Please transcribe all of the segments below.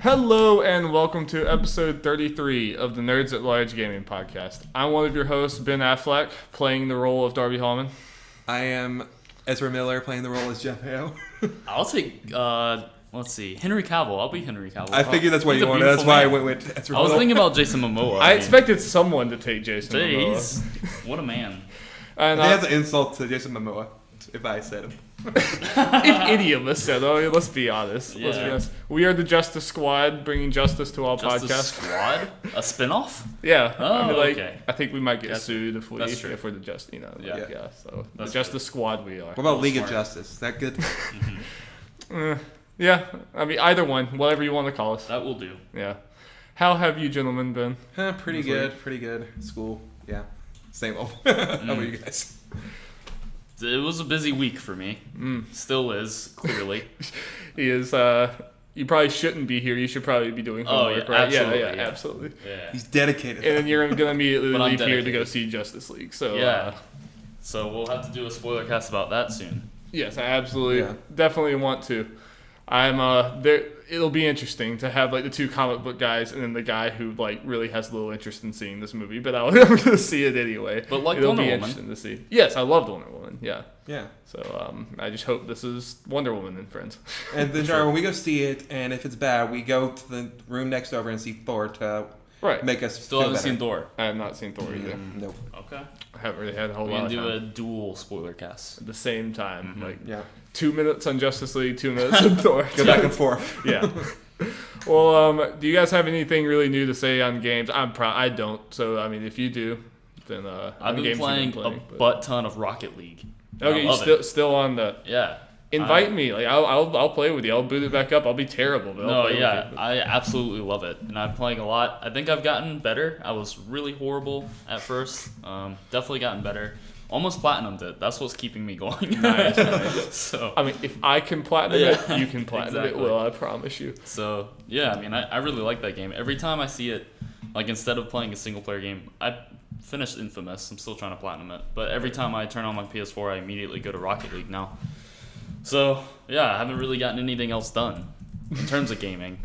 Hello and welcome to episode 33 of the Nerds at Large Gaming Podcast. I'm one of your hosts, Ben Affleck, playing the role of Darby Hallman. I am Ezra Miller, playing the role as Jeff Hale. I'll take, let's see, Henry Cavill. I'll be Henry Cavill. I figured that's what you wanted. That's why I went with Ezra Miller. I was thinking about Jason Momoa. I expected someone to take Jason Momoa. What a man. And I think that's an insult to Jason Momoa, if I said him. If any of us said, let's be honest. Yeah. Let's be honest. We are the Justice Squad, bringing justice to all Justice podcasts. Squad? A spinoff? Yeah. Oh, okay. I think we might get sued if we're the So Yeah. the Justice Squad we are. What about League of Justice? Is that good? Yeah. I mean, either one, whatever you want to call us. That will do. Yeah. How have you gentlemen been? Pretty good. School, yeah. Same old. How about you guys? It was a busy week for me. Still is, clearly. He is, you probably shouldn't be here. You should probably be doing homework, right? Absolutely, Yeah, absolutely. Yeah. He's dedicated. And then you're going to immediately But I'm leave here to dedicated. go see Justice League. So, Yeah. So we'll have to do a spoiler cast about that soon. yes, I absolutely, definitely want to. I'm, there. It'll be interesting to have, like, the two comic book guys and then the guy who, like, really has little interest in seeing this movie. But I'm going to see it anyway. But like It'll Wonder be Woman. interesting to see. Yes, I loved Wonder Woman, yeah. Yeah. So, I just hope this is Wonder Woman and Friends. And then, when we go see it, and if it's bad, we go to the room next over and see Thor to make us Still feel haven't better. seen Thor. I have not seen Thor either. Nope. Okay. I haven't really had a whole We lot can of do time. a dual spoiler cast. At the same time. Like, Yeah. 2 minutes on Justice League, 2 minutes on Thor. Go back and forth. Yeah. Well, do you guys have anything really new to say on games? I don't. So, I mean, if you do, then I've been playing a butt ton of Rocket League. Okay, you still on the... Yeah. Invite me. Like I'll play with you. I'll boot it back up. I'll be terrible. But I'll play with you. I absolutely love it, and I'm playing a lot. I think I've gotten better. I was really horrible at first. Definitely gotten better. Almost platinumed it. That's what's keeping me going. Nice. So I mean, if I can platinum it, you can platinum exactly. it. Will I promise you? So yeah, I mean, I really like that game. Every time I see it, like instead of playing a single player game, I finished Infamous. I'm still trying to platinum it, but every time I turn on my PS4, I immediately go to Rocket League now. So, yeah, I haven't really gotten anything else done in terms of gaming.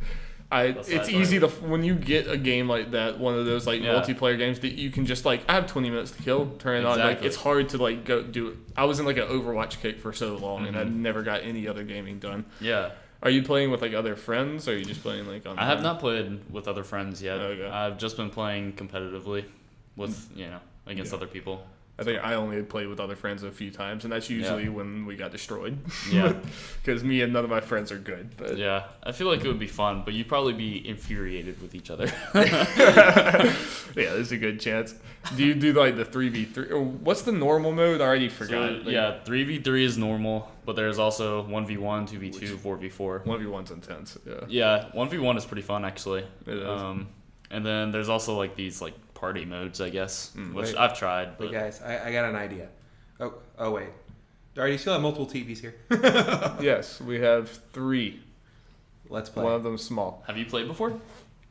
It's easy to, when you get a game like that, one of those like multiplayer games that you can just like, I have 20 minutes to kill, turn it on. Like, it's hard to like go do it. I was in like an Overwatch kick for so long and I never got any other gaming done. Yeah. Are you playing with like other friends or are you just playing like online? I have not played with other friends yet. Okay. I've just been playing competitively with, against other people. I think I only played with other friends a few times, and that's usually when we got destroyed. Yeah. Because me and none of my friends are good. But yeah, I feel like it would be fun, but you'd probably be infuriated with each other. Yeah, there's a good chance. Do you do like the 3v3? Or what's the normal mode? I already forgot. So, 3v3 is normal, but there's also 1v1, 2v2, 4v4. 1v1's intense, yeah. Yeah, 1v1 is pretty fun, actually. It is. And then there's also like these like party modes, I guess, which Wait. I've tried. But Wait, guys, I got an idea. Oh wait. Darby, you still have multiple TVs here? Yes, we have 3. Let's play. One of them small. have you played before?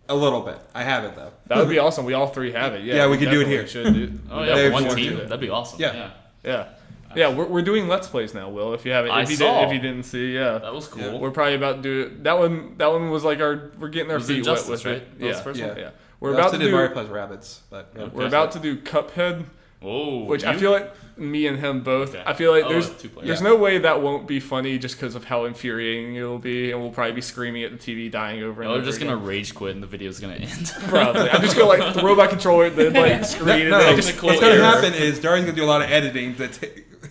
A little bit. I haven't, though. That would be awesome. We all 3 have it. Yeah, we could do it definitely here. Should do. Oh we yeah, There one you team. want to. That'd be awesome. Yeah. Yeah, we're doing Let's Plays now, Will. If you haven't, I if you saw. didn't see, yeah. That was cool. Yeah. We're probably about to do it. That one was like we're getting our Was feet Injustice, wet with right? it. That was Yeah, the first one? yeah. We We're about also to did do Mario plus Rabbids, but we're about to do Cuphead, which I feel like me and him both. Okay. I feel like it's 2 players. there's no way that won't be funny just because of how infuriating it'll be, and we'll probably be screaming at the TV, dying over and We're over just again. gonna rage quit and the video's gonna end. Probably. I'm just gonna like throw my controller, then like scream, No, and then what's just going to happen is Darby's going to do a lot of editing to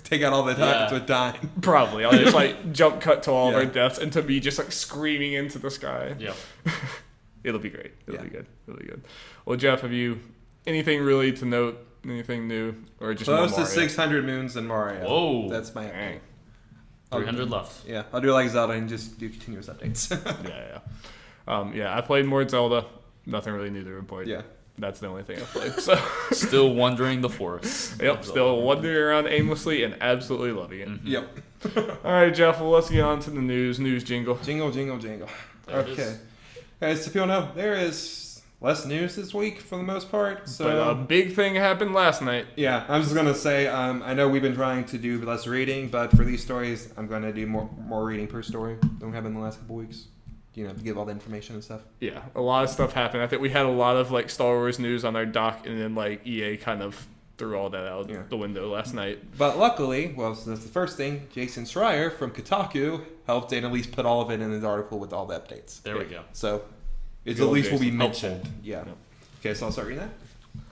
take out all the time with dying. probably. I'll just like jump cut to all of Yeah. our deaths and to me just like screaming into the sky. Yeah. It'll be great. It'll be good. It'll be good. Well, Jeff, have you anything really to note? Anything new or just Close more to Mario? 600 moons in Mario. Whoa. That's my Dang. 300 left. Yeah, I'll do it like Zelda and just do continuous updates. Yeah. I played more Zelda. Nothing really new to report. Yeah. That's the only thing I played. So. Still wandering the forest. Yep. Still wandering around aimlessly and absolutely loving it. Mm-hmm. Yep. All right, Jeff. Well, let's get on to the news. News jingle. Jingle, jingle, jingle. There it Okay. is. Guys, so people know, there is less news this week for the most part. So But a big thing happened last night. yeah, I'm just gonna say, I know we've been trying to do less reading, but for these stories, I'm gonna do more reading per story than we have in the last couple weeks. to give all the information and stuff. Yeah, a lot of stuff happened. I think we had a lot of like Star Wars news on our dock, and then like EA kind of threw all that out the window last night. But luckily, that's the first thing. Jason Schreier from Kotaku helped and at least put all of it in his article with all the updates. There we go. So it at least will be mentioned. Yeah. Okay, so I'll start reading that.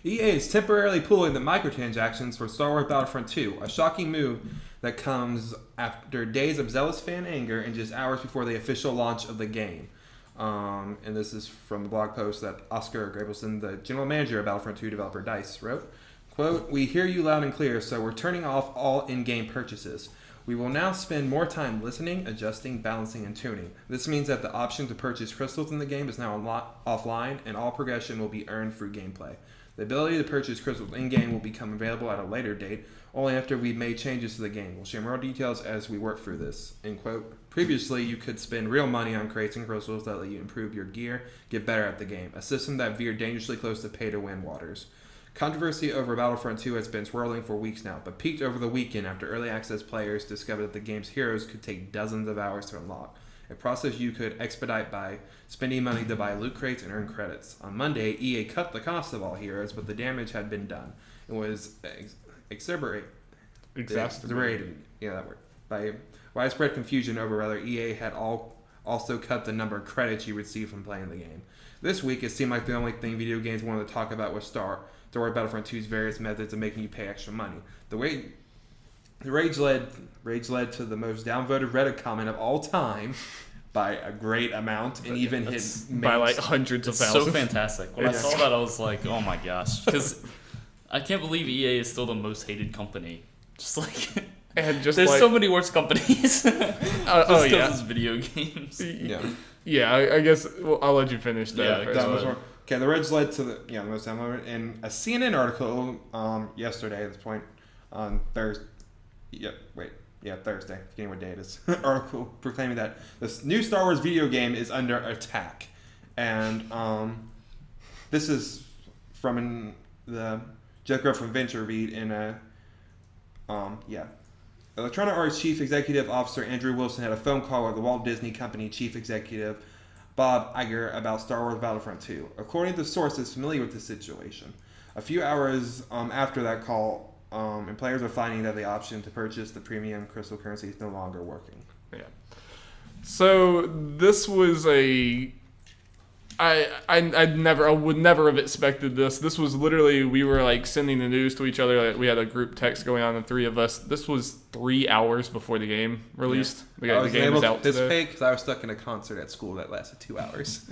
EA is temporarily pulling the microtransactions for Star Wars Battlefront II, a shocking move that comes after days of zealous fan anger and just hours before the official launch of the game. And this is from the blog post that Oscar Grabelson, the general manager of Battlefront II developer DICE, wrote. Quote, "We hear you loud and clear, so we're turning off all in-game purchases. We will now spend more time listening, adjusting, balancing, and tuning. This means that the option to purchase crystals in the game is now offline, and all progression will be earned through gameplay. The ability to purchase crystals in-game will become available at a later date, only after we've made changes to the game. We'll share more details as we work through this." End quote. Previously, you could spend real money on crates and crystals that let you improve your gear, get better at the game, a system that veered dangerously close to pay-to-win waters. Controversy over Battlefront 2 has been swirling for weeks now, but peaked over the weekend after early access players discovered that the game's heroes could take dozens of hours to unlock, a process you could expedite by spending money to buy loot crates and earn credits. On Monday, EA cut the cost of all heroes, but the damage had been done. It was exacerbated. Yeah, that word. By widespread confusion over whether EA had also cut the number of credits you receive from playing the game. This week, it seemed like the only thing video games wanted to talk about was Star Wars Battlefront 2's various methods of making you pay extra money. The rage led to the most downvoted Reddit comment of all time by a great amount, and even hit by like hundreds of thousands. So fantastic. When I saw that, I was like, oh my gosh, because I can't believe EA is still the most hated company. Just like. And just there's like, so many worse companies. Just because it's video games. Yeah. I guess I'll let you finish that. Okay, the rage led to the most downloaded in a CNN article yesterday. At this point on Thursday. Thursday. Forgetting what day it is. Article proclaiming that this new Star Wars video game is under attack, and this is from the Jeff Grubb from Venture read in a Electronic Arts Chief Executive Officer Andrew Wilson had a phone call with the Walt Disney Company Chief Executive Bob Iger about Star Wars Battlefront 2. According to sources familiar with the situation, a few hours after that call, and players are finding that the option to purchase the premium crystal currency is no longer working. Yeah. So this was I would never have expected this. This was literally, we were like sending the news to each other. Like, we had a group text going on, the three of us. This was 3 hours before the game released. Yeah. The game was out today. Because I was stuck in a concert at school that lasted 2 hours.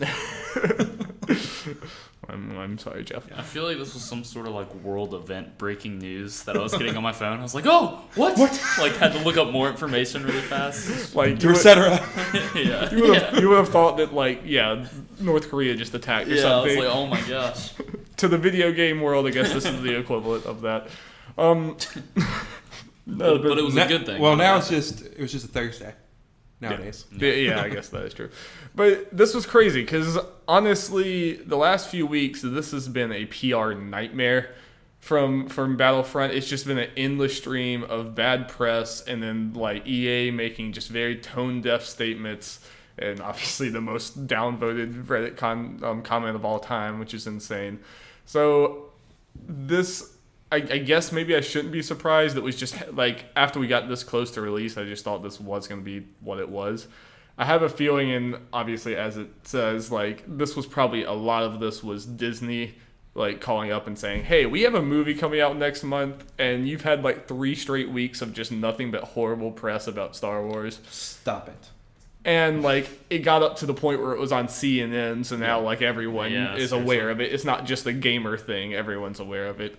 I'm sorry, Jeff. I feel like this was some sort of like world event breaking news that I was getting on my phone. I was like, oh, what? Like, had to look up more information really fast. Like, etc. Yeah. You would have thought that, like, North Korea just attacked or something. I was like, oh my gosh. To the video game world, I guess this is the equivalent of that. No, but it was a good thing. Well, now it was just a Thursday nowadays. Yeah, I guess that is true. But this was crazy because honestly, the last few weeks, this has been a PR nightmare from Battlefront. It's just been an endless stream of bad press, and then like EA making just very tone deaf statements, and obviously the most downvoted Reddit comment of all time, which is insane. So this, I guess maybe I shouldn't be surprised. It was just like after we got this close to release, I just thought this was going to be what it was. I have a feeling, and obviously as it says, like this was probably a lot of this was Disney like calling up and saying, hey, we have a movie coming out next month, and you've had like 3 straight weeks of just nothing but horrible press about Star Wars. Stop it. And like it got up to the point where it was on CNN, so now like everyone is aware of it. It's not just a gamer thing, everyone's aware of it.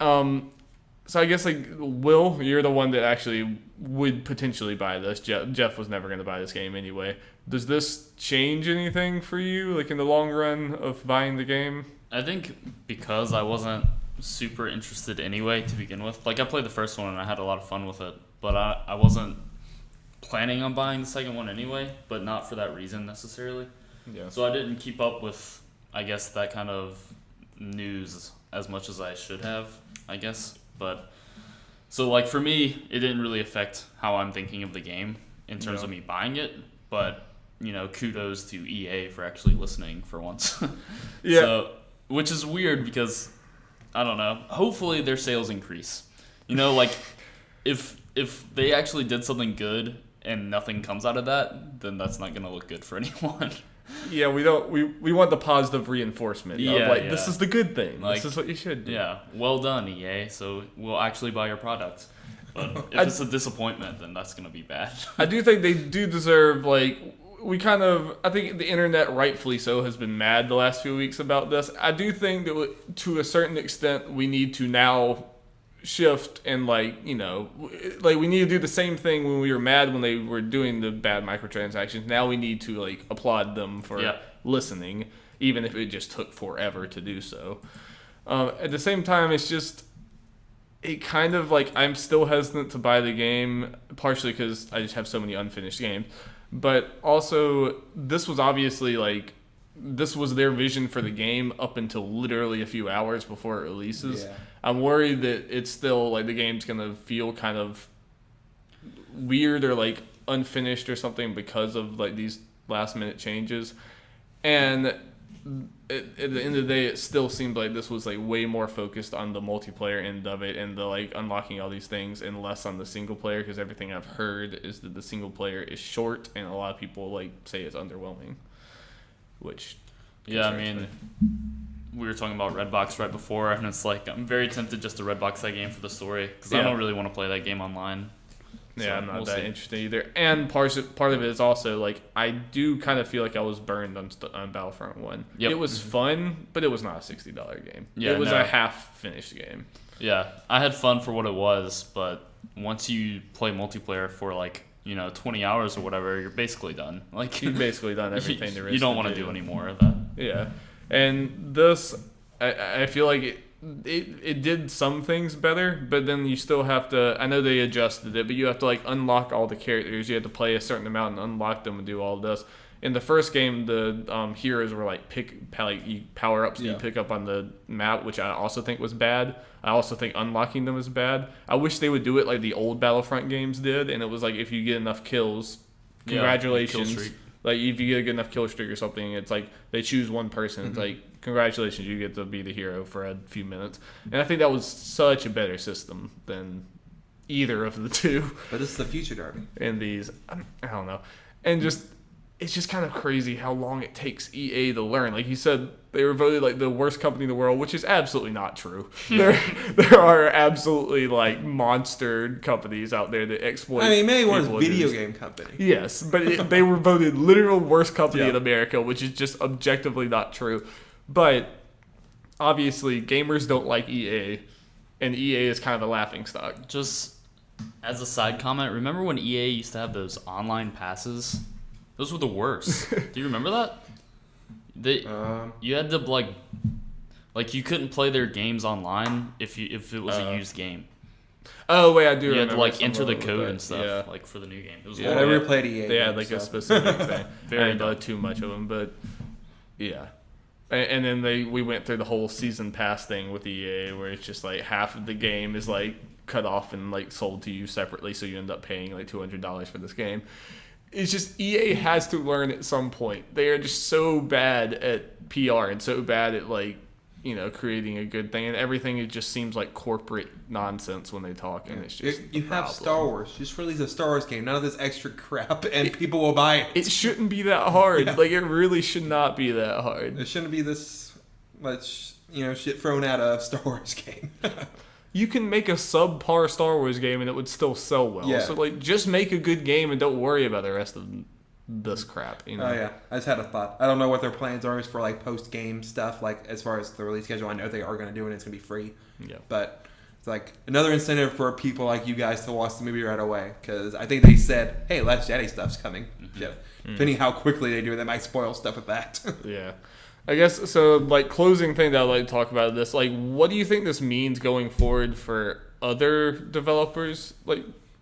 So I guess like Will, you're the one that actually would potentially buy this. Jeff was never going to buy this game anyway. Does this change anything for you, like in the long run of buying the game? I think because I wasn't super interested anyway to begin with. Like I played the first one and I had a lot of fun with it, but I wasn't planning on buying the second one anyway, but not for that reason necessarily. Yeah. So I didn't keep up with, I guess, that kind of news as much as I should have, I guess. But so like for me, it didn't really affect how I'm thinking of the game in terms of me buying it. But kudos to EA for actually listening for once. Yeah. So, which is weird because, I don't know, hopefully their sales increase. Like, if they actually did something good and nothing comes out of that, then that's not going to look good for anyone. Yeah, we want the positive reinforcement. This is the good thing. This is what you should do. Yeah, well done, EA. So we'll actually buy your product. But if it's a disappointment, then that's going to be bad. I do think they do deserve, I think the internet, rightfully so, has been mad the last few weeks about this. I do think that to a certain extent, we need to now shift and we need to do the same thing when we were mad when they were doing the bad microtransactions. Now we need to applaud them for listening, even if it just took forever to do so. At the same time, it's just it kind of I'm still hesitant to buy the game, partially because I just have so many unfinished games, but also this was obviously this was their vision for the game up until literally a few hours before it releases. Yeah. I'm worried that it's still the game's gonna feel kind of weird or unfinished or something because of these last minute changes. And at the end of the day, it still seemed like this was way more focused on the multiplayer end of it and the unlocking all these things and less on the single player, because everything I've heard is that the single player is short and a lot of people say it's underwhelming. Which, yeah, I mean, we were talking about Redbox right before, and it's I'm very tempted just to Redbox that game for the story, because I don't really want to play that game online. Yeah, so I'm not that interested either. And part of it is also, I do kind of feel like I was burned on Battlefront 1. Yep. It was fun, but it was not a $60 game. Yeah, it was a half-finished game. Yeah, I had fun for what it was, but once you play multiplayer for, 20 hours or whatever, you're basically done. You've basically done everything there is. You don't want to do any more of that. Yeah. And this, I feel like it did some things better, but then you still have to, I know they adjusted it, but you have to unlock all the characters. You have to play a certain amount and unlock them and do all this. In the first game, the heroes were power-ups you pick up on the map, which I also think was bad. I also think unlocking them is bad. I wish they would do it like the old Battlefront games did, and it was if you get enough kills, congratulations. Kill streak. If you get a good enough kill streak or something, it's they choose one person. It's congratulations, you get to be the hero for a few minutes. And I think that was such a better system than either of the two. But this is the future, Darby. And these, I don't know. And it's just kind of crazy how long it takes EA to learn. Like you said, they were voted the worst company in the world, which is absolutely not true. there are absolutely monster companies out there that exploit. I mean, maybe one is a video game company. Yes, but they were voted literal worst company in America, which is just objectively not true. But obviously, gamers don't like EA, and EA is kind of a laughingstock. Just as a side comment, remember when EA used to have those online passes? Those were the worst. Do you remember that? You had to you couldn't play their games online if it was a used game. Oh wait, I do. You had remember to enter the code and stuff for the new game. It was I never played EA. They had a specific thing. I didn't know too much of them, but yeah. And then we went through the whole season pass thing with EA, where it's just half of the game is cut off and sold to you separately, so you end up paying $200 for this game. It's just EA has to learn at some point. They are just so bad at PR and so bad at creating a good thing, and everything it just seems like corporate nonsense when they talk, and it's just you have Star Wars. Just release a Star Wars game. None of this extra crap, and people will buy it. It shouldn't be that hard. Yeah. It really should not be that hard. It shouldn't be this much shit thrown at a Star Wars game. You can make a subpar Star Wars game and it would still sell well. Yeah. So just make a good game and don't worry about the rest of this crap. Oh yeah, I just had a thought. I don't know what their plans are for post game stuff. As far as the release schedule, I know they are going to do it. And it's going to be free. Yeah. But it's another incentive for people like you guys to watch the movie right away, because I think they said, "Hey, Last Jedi stuff's coming." Mm-hmm. Yeah. Depending how quickly they do it, they might spoil stuff with that. Yeah. I guess, so, closing thing that I'd like to talk about this, what do you think this means going forward for other developers,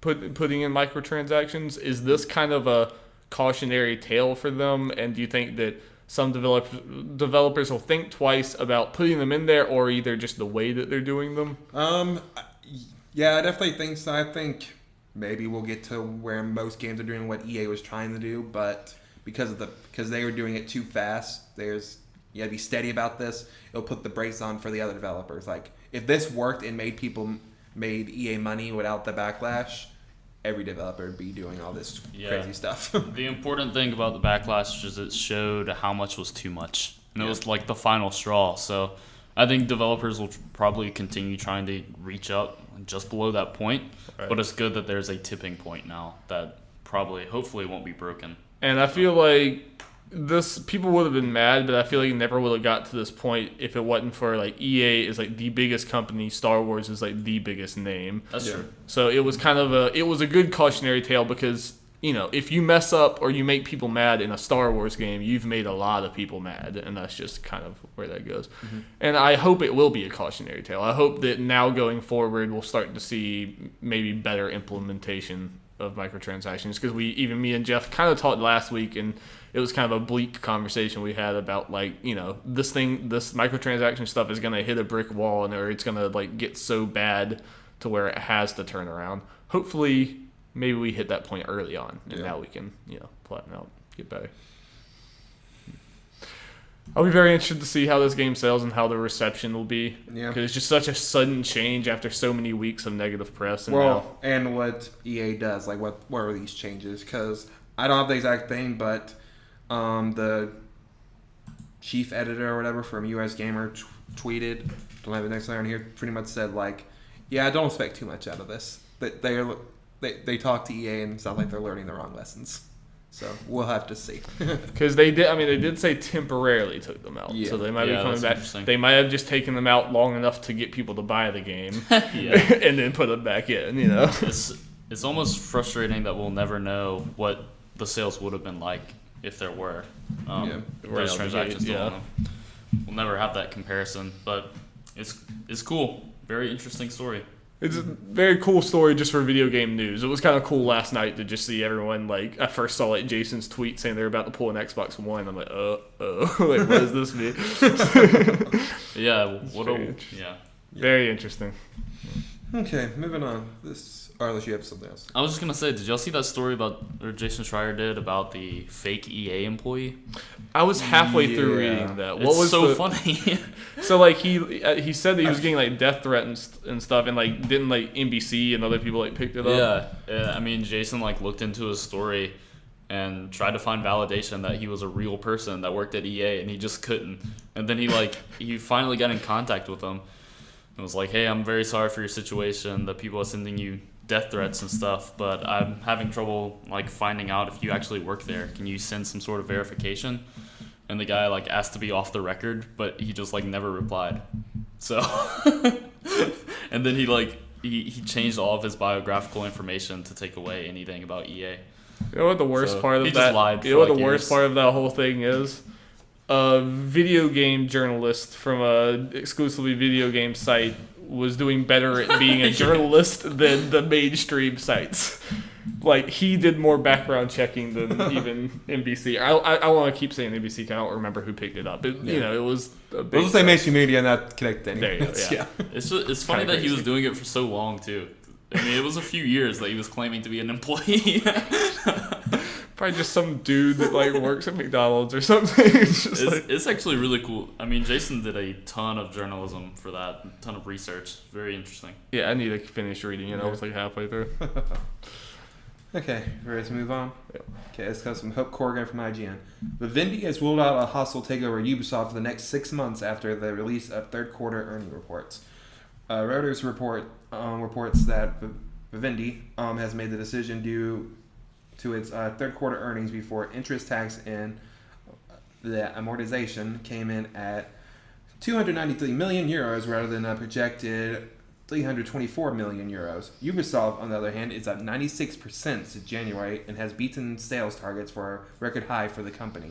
putting in microtransactions? Is this kind of a cautionary tale for them, and do you think that some developers will think twice about putting them in there, or either just the way that they're doing them? Yeah, I definitely think so. I think maybe we'll get to where most games are doing what EA was trying to do, but because they were doing it too fast. You gotta be steady about this. It'll put the brakes on for the other developers. Like if this worked and made EA money without the backlash, every developer would be doing all this crazy stuff. The important thing about the backlash is it showed how much was too much, and it was like the final straw. So I think developers will probably continue trying to reach up just below that point, but it's good that there's a tipping point now that hopefully won't be broken. And I feel like people would have been mad, but I feel like it never would have got to this point if it wasn't for like EA is like the biggest company, Star Wars is like the biggest name. That's true. So it was a good cautionary tale because, you know, if you mess up or you make people mad in a Star Wars game, you've made a lot of people mad, and that's just kind of where that goes. Mm-hmm. And I hope it will be a cautionary tale. I hope that now going forward we'll start to see maybe better implementation of microtransactions, because me and Jeff kind of talked last week, and it was kind of a bleak conversation we had about, like, you know, this microtransaction stuff is going to hit a brick wall, and or it's going to like get so bad to where it has to turn around. Hopefully maybe we hit that point early on, and now we can, you know, flatten out, get better. I'll be very interested to see how this game sells and how the reception will be. Yeah. Because it's just such a sudden change after so many weeks of negative press. And what EA does, like what are these changes? Because I don't have the exact thing, but the chief editor or whatever from US Gamer tweeted, don't have the next line here, pretty much said like, yeah, I don't expect too much out of this. They talk to EA and it sounds like they're learning the wrong lessons. So we'll have to see. Because they did say temporarily took them out. Yeah. So they might be coming back. They might have just taken them out long enough to get people to buy the game and then put them back in, you know? It's almost frustrating that we'll never know what the sales would have been like if there were those transactions. We'll never have that comparison, but it's cool. Very interesting story. It's a very cool story just for video game news. It was kind of cool last night to just see everyone, like, I first saw, like, Jason's tweet saying they're about to pull an Xbox One. I'm like, like, what does this mean? Very interesting. Okay, moving on. Unless you have something else. I was just going to say, did y'all see that story Jason Schreier did about the fake EA employee? I was halfway through reading that. What was so funny? So, like, he said that he was getting, like, death threats and stuff, and, like, didn't, like, NBC and other people, like, picked it up? Yeah. I mean, Jason, like, looked into his story and tried to find validation that he was a real person that worked at EA, and he just couldn't. And then he finally got in contact with them and was like, hey, I'm very sorry for your situation. The people are sending you death threats and stuff, but I'm having trouble, like, finding out if you actually work there. Can you send some sort of verification? And the guy, like, asked to be off the record, but he just, like, never replied. So and then he changed all of his biographical information to take away anything about EA. You know what the worst part of that? You know what the worst part of that whole thing is? A video game journalist from a exclusively video game site was doing better at being a journalist than the mainstream sites. Like, he did more background checking than even NBC. I want to keep saying NBC because I don't remember who picked it up. You know, it was a big... We'll just say mainstream media and not connect to anything. There you go, It's funny that he was doing it for so long, too. I mean, it was a few years that he was claiming to be an employee. Probably just some dude that, like, works at McDonald's or something. It's actually really cool. I mean, Jason did a ton of journalism for that, a ton of research. Very interesting. Yeah, I need to finish reading it. I was, like, halfway through. Okay, ready to move on? Yep. Okay, let's got some Hope Corrigan from IGN. Vivendi has ruled out a hostile takeover of Ubisoft for the next 6 months after the release of third quarter earnings reports. Reuters reports that Vivendi has made the decision due to its third quarter earnings before interest, tax, and the amortization came in at 293 million euros rather than a projected 324 million euros. Ubisoft, on the other hand, is up 96% since January and has beaten sales targets for a record high for the company.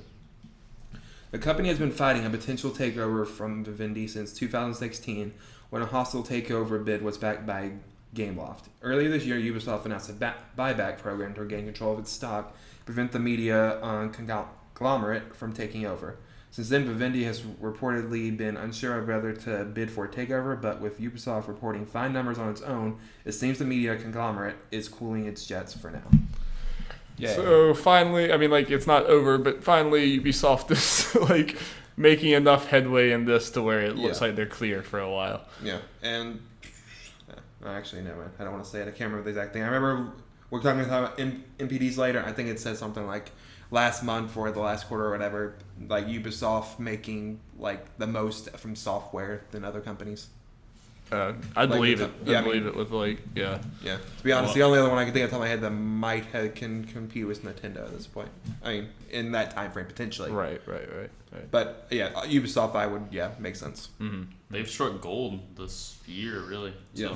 The company has been fighting a potential takeover from Vivendi since 2016, when a hostile takeover bid was backed by Gameloft. Earlier this year, Ubisoft announced a buyback program to regain control of its stock, prevent the media conglomerate from taking over. Since then, Vivendi has reportedly been unsure of whether to bid for a takeover, but with Ubisoft reporting fine numbers on its own, it seems the media conglomerate is cooling its jets for now. Yeah. So finally, I mean, like, it's not over, but finally Ubisoft is like making enough headway in this to where it looks like they're clear for a while. Yeah, and actually, no, I don't want to say it. I can't remember the exact thing. I remember we're talking about MPDs later. I think it said something like last month or the last quarter or whatever, like Ubisoft making like the most from software than other companies. I believe it. I believe it with Yeah. To be honest, the only other one I can think of off the top of my head that might can compete with Nintendo at this point. I mean, in that time frame potentially. Right. But yeah, Ubisoft, I would makes sense. Mm-hmm. They've struck gold this year, really. So, yeah.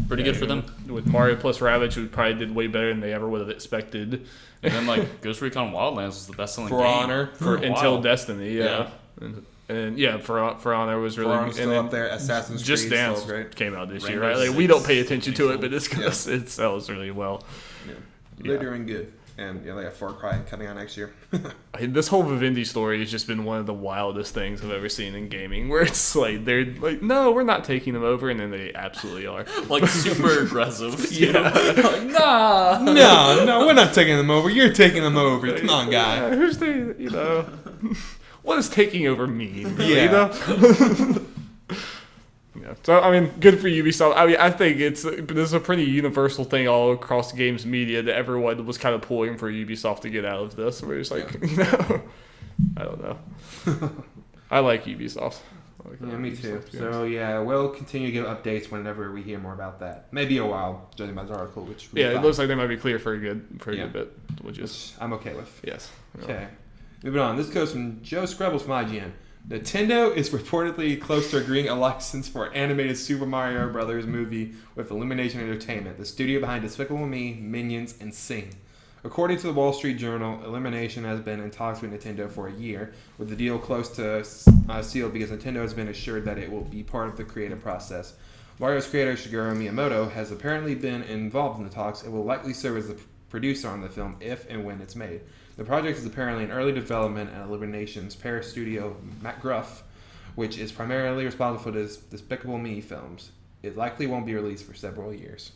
Pretty good for them. With Mario plus Rabbids, who probably did way better than they ever would have expected. And then like Ghost Recon Wildlands was the best selling game. For Honor. Until Destiny, yeah. And For Honor was really good. Still up there. Assassin's Just Creed Dance still great. Came out this year, right? Like, we don't pay attention to it, but it's because it sells really well. Yeah. They're doing good. And they got Far Cry coming out next year. This whole Vivendi story has just been one of the wildest things I've ever seen in gaming, where it's like, they're like, no, we're not taking them over, and then they absolutely are. Like, super aggressive. Yeah. Like, nah. No, we're not taking them over. You're taking them over. Come on, guy. Yeah, who's the, what does taking over mean? Yeah. Yeah. So, I mean, good for Ubisoft. I mean, I think this is a pretty universal thing all across games media that everyone was kind of pulling for Ubisoft to get out of this. Where it's like, I don't know. I like Ubisoft. Me too. So, we'll continue to give updates whenever we hear more about that. Maybe a while, judging by this article, which it looks like they might be clear for a good bit, which I'm okay with. Yes. Okay. Moving on. This goes from Joe Scrubbles from IGN. Nintendo is reportedly close to agreeing a license for an animated Super Mario Brothers movie with Illumination Entertainment, the studio behind Despicable Me, Minions, and Sing. According to the Wall Street Journal, Illumination has been in talks with Nintendo for a year, with the deal close to sealed because Nintendo has been assured that it will be part of the creative process. Mario's creator Shigeru Miyamoto has apparently been involved in the talks and will likely serve as the producer on the film if and when it's made. The project is apparently in early development at Illumination's Paris studio, Matt Gruff, which is primarily responsible for the Despicable Me films. It likely won't be released for several years.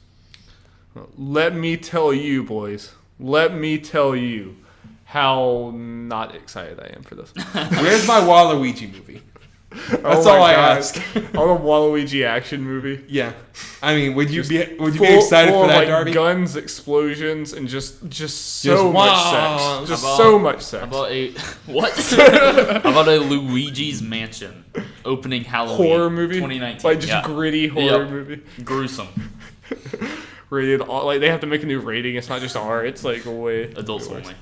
Let me tell you, boys. Let me tell you how not excited I am for this. Where's my Waluigi movie? That's all I ask. On a Waluigi action movie. Yeah, I mean, would you be excited for that, Darby? Guns, explosions, and just so much sex. So much sex. How about a what? How about a Luigi's Mansion opening Halloween horror movie? 2019. Like just gritty horror movie. Gruesome. Rated like they have to make a new rating. It's not just R. It's like way adults only.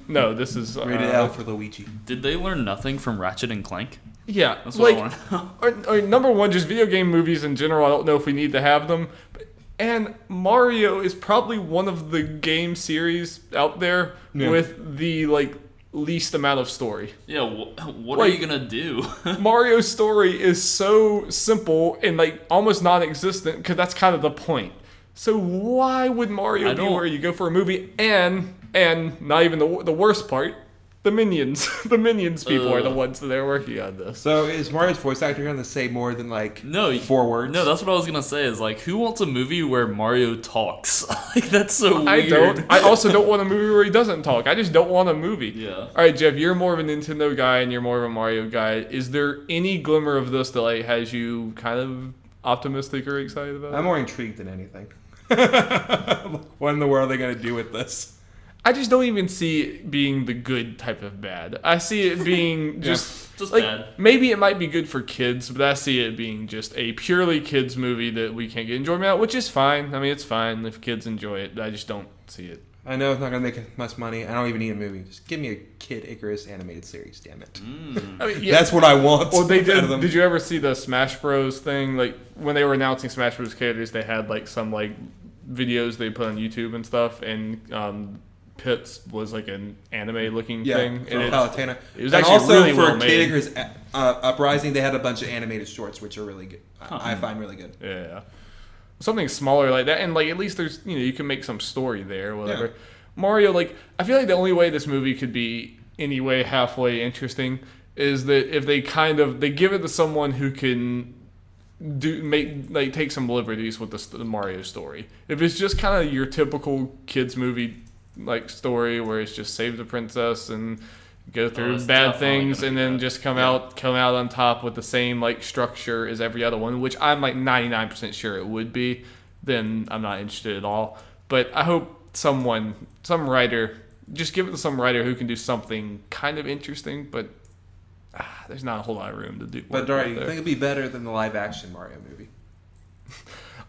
No, this is rated L for Luigi. Did they learn nothing from Ratchet and Clank? Yeah, that's what I want to know. Or number one, just video game movies in general. I don't know if we need to have them. And Mario is probably one of the game series out there with the least amount of story. Yeah, what are you gonna do? Mario's story is so simple and almost non-existent because that's kind of the point. So why would Mario be where you go for a movie? And not even the worst part, the Minions. The Minions people are the ones that are working on this. So is Mario's voice actor going to say more than 4 words? No, that's what I was going to say is who wants a movie where Mario talks? That's so weird. I also don't want a movie where he doesn't talk. I just don't want a movie. Yeah. All right, Jeff, you're more of a Nintendo guy and you're more of a Mario guy. Is there any glimmer of this that has you kind of optimistic or excited about it? I'm more intrigued than anything. What in the world are they going to do with this? I just don't even see it being the good type of bad. I see it being just bad. Maybe it might be good for kids, but I see it being just a purely kids movie that we can't get enjoyment out, which is fine. I mean, it's fine if kids enjoy it. I just don't see it. I know it's not going to make much money. I don't even need a movie. Just give me a Kid Icarus animated series, damn it. I mean, that's what I want. Well, they did. Did you ever see the Smash Bros. Thing? When they were announcing Smash Bros. Characters, they had some videos they put on YouTube and stuff, and Pitts was an anime looking thing. And Palutena. It was actually also really for well made. Kid Icarus Uprising, they had a bunch of animated shorts, which are really good. I find really good. Yeah. Something smaller like that, and at least there's you can make some story there, or whatever. Yeah. Mario, I feel like the only way this movie could be anyway halfway interesting is that if they they give it to someone who can take some liberties with the Mario story. If it's just kind of your typical kids movie, like story where it's just save the princess and go through bad things and then just come out on top with the same like structure as every other one, which I'm like 99% sure it would be, then I'm not interested at all. But I hope some writer, just give it to some writer who can do something kind of interesting, but there's not a whole lot of room to do. But Darby, you think it'd be better than the live action Mario movie?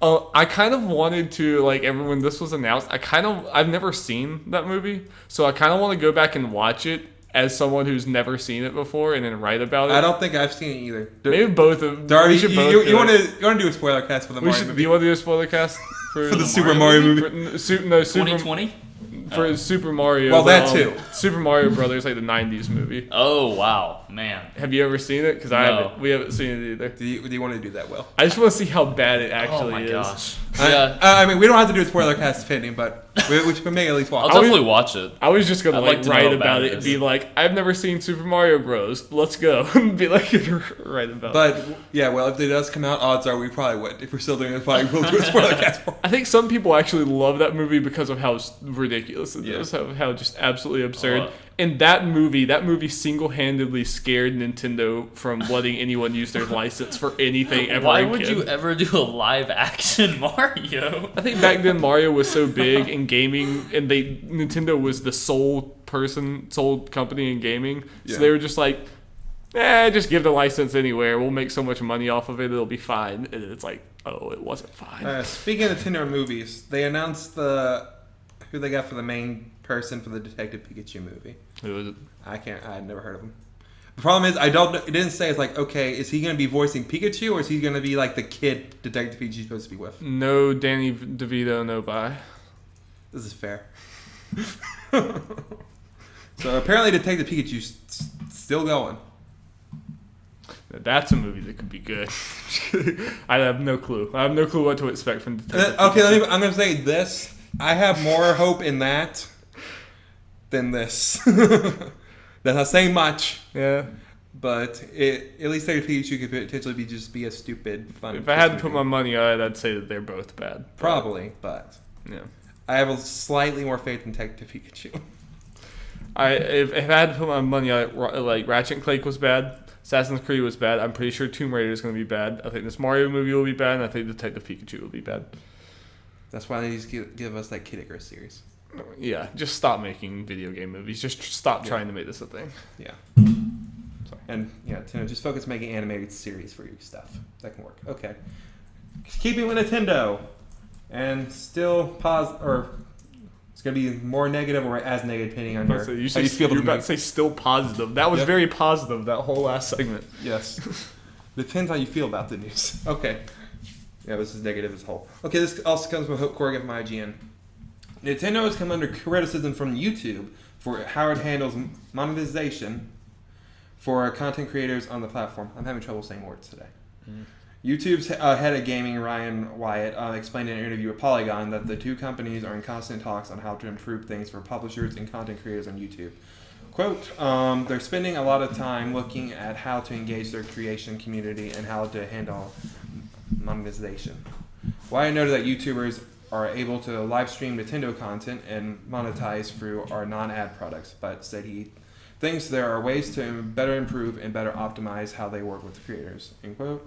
I kind of wanted to, like, when this was announced, I've never seen that movie, so I kind of want to go back and watch it as someone who's never seen it before and then write about it. I don't think I've seen it either. Maybe both of them. Darby, you want to do a spoiler cast for the Mario movie? Do you want to do a spoiler cast for the Super Mario movie? 2020? For Super Mario. Well, that too. Super Mario Brothers, like the 90s movie. Oh, wow. Man. Have you ever seen it? Because we haven't seen it either. Do you want to do that well? I just want to see how bad it actually is. Gosh. I mean, we don't have to do a spoiler cast opinion, but we can make at least watch. I'll definitely watch it. I was just going to write about it and be like, I've never seen Super Mario Bros. Let's go. Be like, write about it. But, yeah, well, if it does come out, odds are we probably would. If we're still doing it, we'll do a spoiler cast for it. I think some people actually love that movie because of how ridiculous it is, how just absolutely absurd. And that movie single-handedly scared Nintendo from letting anyone use their license for anything ever Why again. would you ever do a live-action Mario? I think back then Mario was so big in gaming, and Nintendo was the sole company in gaming, so they were just like, just give the license anywhere. We'll make so much money off of it, it'll be fine. And it's like, oh, it wasn't fine. Speaking of Nintendo movies, they announced who they got for the main person for the Detective Pikachu movie. Who is it? I've never heard of him. The problem is, it didn't say, it's like, okay, is he going to be voicing Pikachu, or is he going to be like the kid Detective Pikachu's supposed to be with? No Danny DeVito, no bye. This is fair. So apparently Detective Pikachu's still going. That's a movie that could be good. I have no clue. I have no clue what to expect from Detective Pikachu. Okay, I'm going to say this. I have more hope in that than this. That's not saying much. Yeah. But at least Detective Pikachu could potentially be a stupid, fun. If I had to put my money on it, I'd say that they're both bad. Probably, but yeah. I have a slightly more faith in Detective Pikachu. If I had to put my money on it, like Ratchet & Clank was bad, Assassin's Creed was bad, I'm pretty sure Tomb Raider is going to be bad. I think this Mario movie will be bad, and I think Detective Pikachu will be bad. That's why they just give us that Kid Icarus series. Yeah, just stop making video game movies. Just stop trying to make this a thing. Yeah. Sorry. And Nintendo, just focus making animated series for your stuff. That can work. Okay. Keeping with Nintendo, and still it's going to be more negative or as negative depending on how you feel. You're about to say still positive. That was very positive, that whole last segment. Yes. Depends how you feel about the news. Okay. Yeah, this is negative as a whole. Okay, this also comes from Corrigan from IGN. Nintendo has come under criticism from YouTube for how it handles monetization for content creators on the platform. I'm having trouble saying words today. YouTube's head of gaming, Ryan Wyatt, explained in an interview with Polygon that the two companies are in constant talks on how to improve things for publishers and content creators on YouTube. Quote, they're spending a lot of time looking at how to engage their creation community and how to handle monetization. Wyatt noted that YouTubers are able to live stream Nintendo content and monetize through our non-ad products, but said he thinks there are ways to better improve and better optimize how they work with the creators. End quote.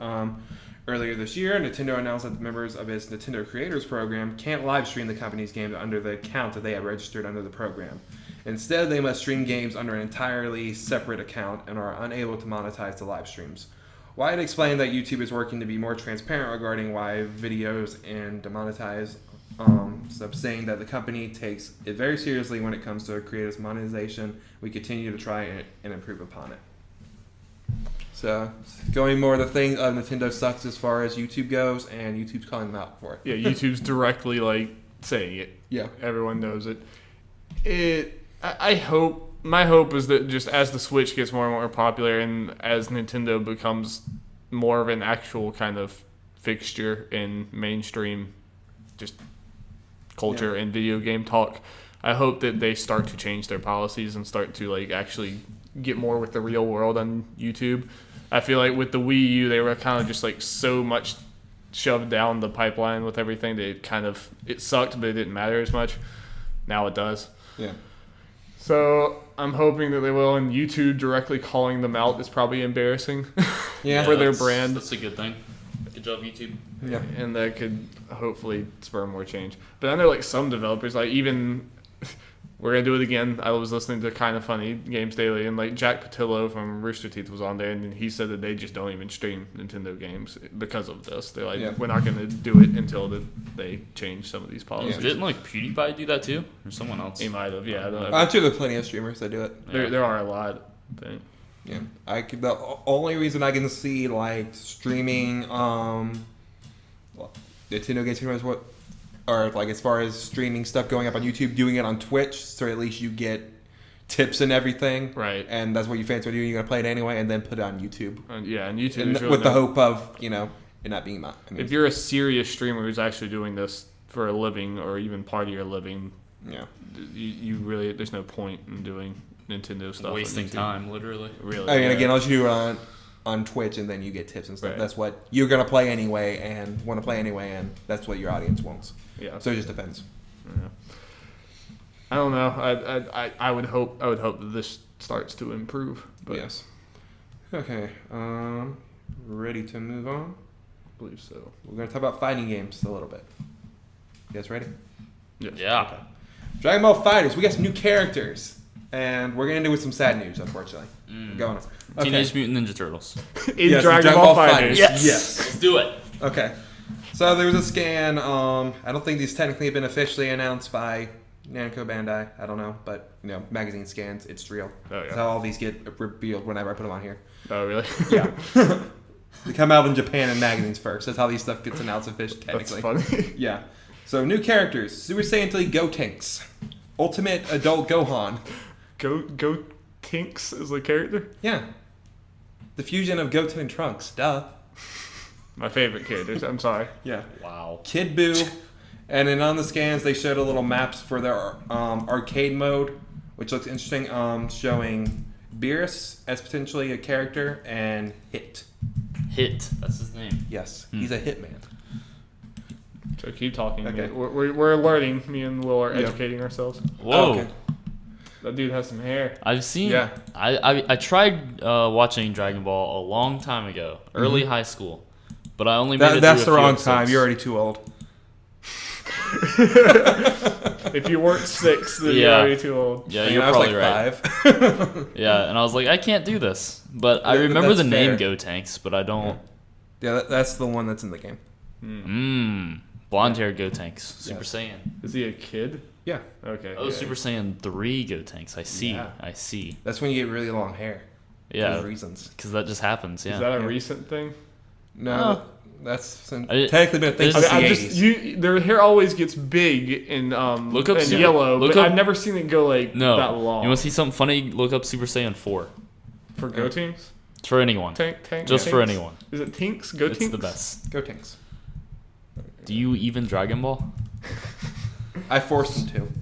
Earlier this year, Nintendo announced that the members of its Nintendo Creators Program can't live stream the company's games under the account that they have registered under the program. Instead, they must stream games under an entirely separate account and are unable to monetize the live streams. Wyatt explained that YouTube is working to be more transparent regarding why videos and demonetize, saying that the company takes it very seriously when it comes to creators' monetization. We continue to try and improve upon it. So, going more the thing of Nintendo sucks as far as YouTube goes, and YouTube's calling them out for it. Yeah, YouTube's directly saying it. Yeah, everyone knows it. I hope. My hope is that just as the Switch gets more and more popular, and as Nintendo becomes more of an actual kind of fixture in mainstream, just culture and video game talk, I hope that they start to change their policies and start to actually get more with the real world on YouTube. I feel like with the Wii U, they were kind of just so much shoved down the pipeline with everything that it sucked, but it didn't matter as much. Now it does. Yeah. So I'm hoping that they will, and YouTube directly calling them out is probably embarrassing for their brand. That's a good thing. Good job, YouTube. Yeah. And that could hopefully spur more change. But I know like some developers, like even we're gonna do it again. I was listening to Kind of Funny Games Daily, and like Jack Patillo from Rooster Teeth was on there, and he said that they just don't even stream Nintendo games because of this. They're like, we're not gonna do it until they change some of these policies. Didn't like PewDiePie do that too, or someone else? He might have, yeah. I'm sure there are plenty of streamers that do it. There are a lot, I think. Yeah, the only reason I can see like streaming, Nintendo games pretty much or like as far as streaming stuff going up on YouTube, doing it on Twitch, so at least you get tips and everything, right? And that's what you fancy doing. You're gonna play it anyway, and then put it on YouTube. And YouTube with the hope of it not being if you're a serious streamer who's actually doing this for a living or even part of your living, you really there's no point in doing Nintendo stuff. Wasting time, literally. Really. I mean, again, unless you do it on Twitch and then you get tips and stuff. Right. That's what you're gonna play anyway and want to play anyway, and that's what your audience wants. Yeah. So it just depends. Yeah. I don't know. I would hope that this starts to improve. But yes. Okay. Ready to move on? I believe so. We're gonna talk about fighting games a little bit. You guys ready? Yes. Yeah. Okay. Dragon Ball FighterZ. We got some new characters. And we're going to end it with some sad news, unfortunately. Going on. Okay. Teenage Mutant Ninja Turtles. In Dragon Ball FighterZ. Yes. Let's do it. Okay. So there was a scan. I don't think these technically have been officially announced by Namco Bandai. I don't know. But, magazine scans, it's real. Oh, yeah. That's how all these get revealed whenever I put them on here. Oh, really? Yeah. They come out in Japan in magazines first. That's how these stuff gets announced officially, technically. That's funny. Yeah. So new characters. Super Saiyan 3 Gotenks. Ultimate Adult Gohan. Go Tinks is the character? Yeah. The fusion of Goten and Trunks. Duh. My favorite characters. I'm sorry. Yeah. Wow. Kid Buu. And then on the scans, they showed a little maps for their arcade mode, which looks interesting, showing Beerus as potentially a character and Hit. Hit. That's his name. Yes. He's a hitman. So keep talking. Okay. We're learning. Me and Will are educating ourselves. Whoa. Oh, okay. That dude has some hair. I've seen. Yeah. I tried watching Dragon Ball a long time ago, early high school, but I only made it That's through the a few wrong episodes. time. You're already too old. If you weren't 6, then you're already too old. Yeah, you're probably right. 5. Yeah, and I was like, I can't do this, but I remember the name Gotenks, but I don't. Yeah, that's the one that's in the game. Blonde-haired Gotenks, Super Saiyan. Is he a kid? Yeah. Okay. Oh, Super Saiyan 3 Gotenks. I see. Yeah. I see. That's when you get really long hair. Yeah. For reasons. Because that just happens. Yeah. Is that a recent thing? No. That's technically been a thing since the 80s. Their hair always gets big in yellow, but I've never seen it go that long. You want to see something funny? Look up Super Saiyan 4. For Gotenks? For anyone. Just for anyone. Is it Tinks? Gotenks? It's the best. Gotenks. Do you even Dragon Ball? I forced him to.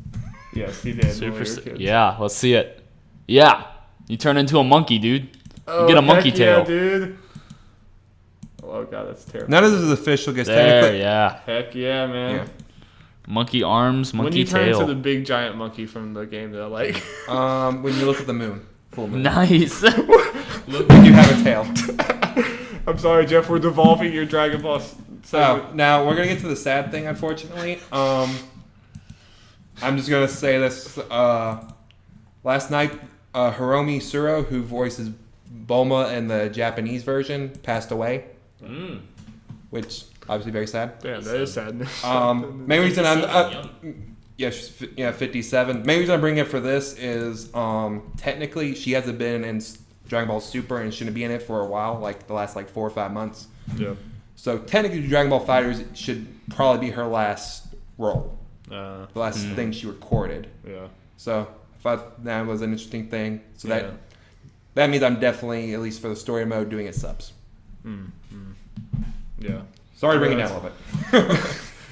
Yes, he did. Yeah, let's see it. Yeah. You turn into a monkey, dude. You get a monkey tail. Yeah, dude. Oh, God, that's terrible. None of this is official. Technically. Yeah. Heck yeah, man. Yeah. Monkey arms, monkey tail. When you turn into the big giant monkey from the game that I like. When you look at the moon. Full moon. Nice. Look when you have a tail. I'm sorry, Jeff. We're devolving your Dragon Ball segment. Now, we're going to get to the sad thing, unfortunately. I'm just going to say this. Last night, Hiromi Suro, who voices Bulma in the Japanese version, passed away. Which, obviously, very sad. Yeah, that is sad. Main reason I'm... she's 57. Main reason I bring it for this is technically she hasn't been in Dragon Ball Super and shouldn't be in it for a while, like the last 4 or 5 months. Yeah. So technically, Dragon Ball FighterZ should probably be her last role, the last thing she recorded. Yeah. So I thought that was an interesting thing. So that means I'm definitely, at least for the story mode, doing it subs. Yeah. Sorry to bring it down a little bit.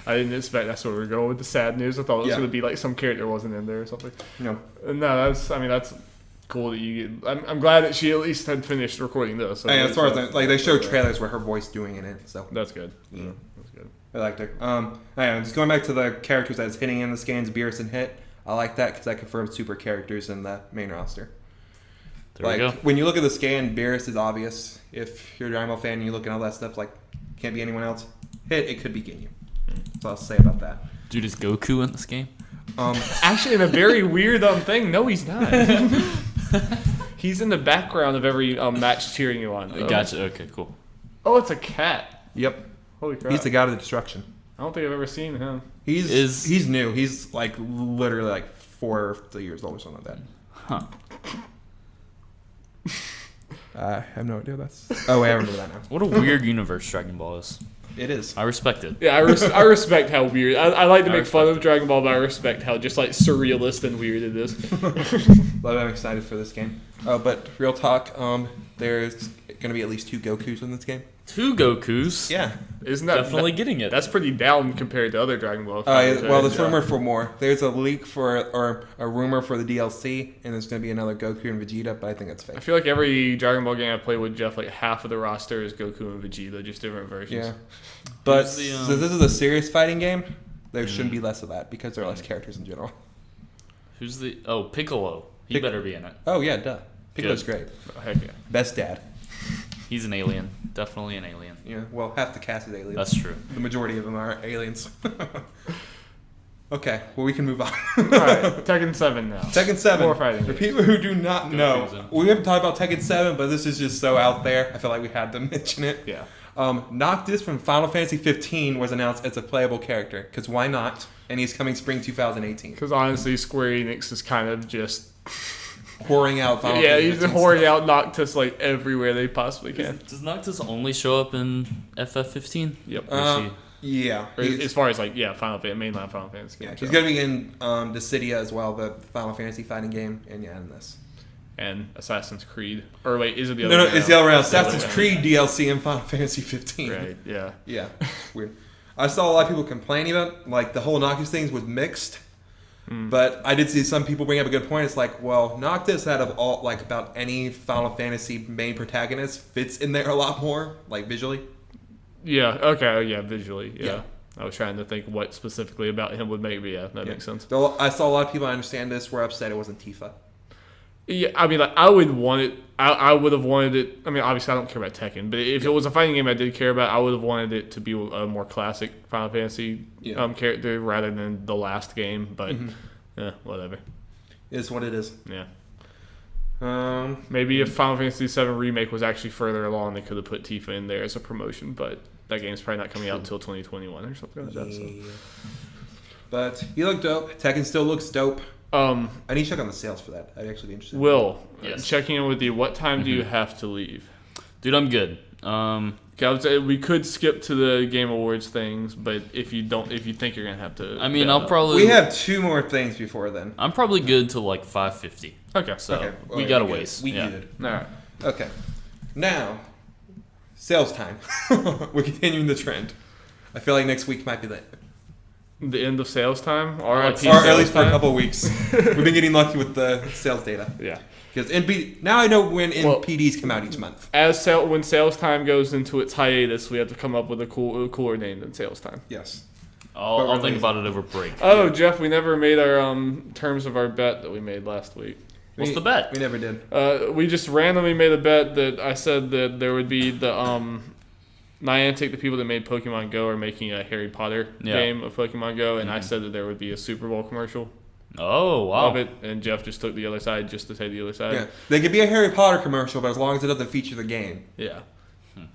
I didn't expect that's where we were going with the sad news. I thought it was going to be like some character wasn't in there or something. No, that's cool that you get. I'm glad that she at least had finished recording this. So as far as they show trailers where her voice doing it in, so that's good. Yeah, that's good. I liked her. Just going back to the characters that's hitting in the scans, Beerus and Hit. I like that because that confirms super characters in the main roster. There we go. When you look at the scan, Beerus is obvious. If you're a Dragon Ball fan and you look at all that stuff, like, can't be anyone else. It could be Ginyu. That's all I'll say about that. Dude, is Goku in this game? Actually, in a very weird thing, no, he's not. He's in the background of every match cheering you on. Gotcha. Okay, cool. Oh, it's a cat. Yep. Holy crap. He's the god of the destruction. I don't think I've ever seen him. He's new. He's like literally like 4 years old or something like that. Huh. I have no idea. Oh, wait, I remember that now. What a weird universe Dragon Ball is. It is. I respect it. Yeah, I respect how weird. I like to make fun of Dragon Ball, but I respect how just like surrealist and weird it is. I'm excited for this game. But real talk, there's going to be at least 2 Gokus in this game. 2 Gokus? Yeah. Isn't that definitely getting it? That's pretty down compared to other Dragon Ball. Well, there's rumor for more. There's a leak or a rumor for the DLC, and there's going to be another Goku and Vegeta, but I think that's fake. I feel like every Dragon Ball game I play with Jeff, like half of the roster is Goku and Vegeta, just different versions. Yeah. But since this is a serious fighting game, there shouldn't be less of that because there are less characters in general. Who's the... Oh, Piccolo. He better be in it. Oh, yeah, duh. Piccolo's great. Oh, heck yeah. Best dad. He's an alien. Definitely an alien. Yeah, well, half the cast is aliens. That's true. The majority of them are aliens. Okay, well, we can move on. Alright, Tekken 7 now. Tekken 7. More fighting For games. people who do not know, we haven't talked about Tekken 7, but this is just so out there. I feel like we had to mention it. Yeah. Noctis from Final Fantasy 15 was announced as a playable character, because why not? And he's coming spring 2018. Because honestly, Square Enix is kind of just... Whoring out Final Fantasy 15 he's whoring out Noctis like everywhere they possibly can. Does Noctis only show up in FF15? Yep. Yeah. As far as like, Final Fantasy, mainline Final Fantasy. Yeah, he's going to be in Dissidia as well, the Final Fantasy fighting game, and in this. And Assassin's Creed. Or wait, is it the other No, way it's the other way around. around? Assassin's Creed DLC in Final Fantasy 15. Right, yeah. Yeah, weird. I saw a lot of people complaining about, like, the whole Noctis thing was mixed. But I did see some people bring up a good point. It's like, well, Noctis out of all, like, about any Final Fantasy main protagonist fits in there a lot more, like, visually. Yeah, okay, yeah, visually, yeah. I was trying to think what specifically about him would make me, that makes sense. So I saw a lot of people, I understand this, were upset it wasn't Tifa. Yeah, I mean, like, I would want it. I would have wanted it. I mean, obviously, I don't care about Tekken, but if it was a fighting game I did care about, I would have wanted it to be a more classic Final Fantasy character rather than the last game. But whatever. It's what it is. Yeah. Maybe if Final Fantasy VII Remake was actually further along, they could have put Tifa in there as a promotion. But that game's probably not coming out until 2021 or something like that. So. But he looked dope. Tekken still looks dope. I need to check on the sales for that. I'd actually be interested. Will, checking in with you. What time do you have to leave? Dude, I'm good. Okay, I would say we could skip to the Game Awards things, but if you think you're gonna have to, I mean, I'll probably. We have 2 more things before then. I'm probably good till like 5:50. Okay, so we got a ways. We good. All right. Okay. Now, sales time. We're continuing the trend. I feel like next week might be the end of sales time, or at least for a couple of weeks. We've been getting lucky with the sales data. Yeah. Because now I know when NPDs come out each month. When sales time goes into its hiatus, we have to come up with a cooler name than sales time. Yes. I'll think about it over break. Oh, Jeff, we never made our terms of our bet that we made last week. What's the bet? We never did. We just randomly made a bet that I said that there would be the Niantic, the people that made Pokemon Go, are making a Harry Potter game of Pokemon Go, and I said that there would be a Super Bowl commercial. Oh, wow. Of it, and Jeff just took the other side just to say the other side. Yeah. They could be a Harry Potter commercial, but as long as it doesn't feature the game. Yeah.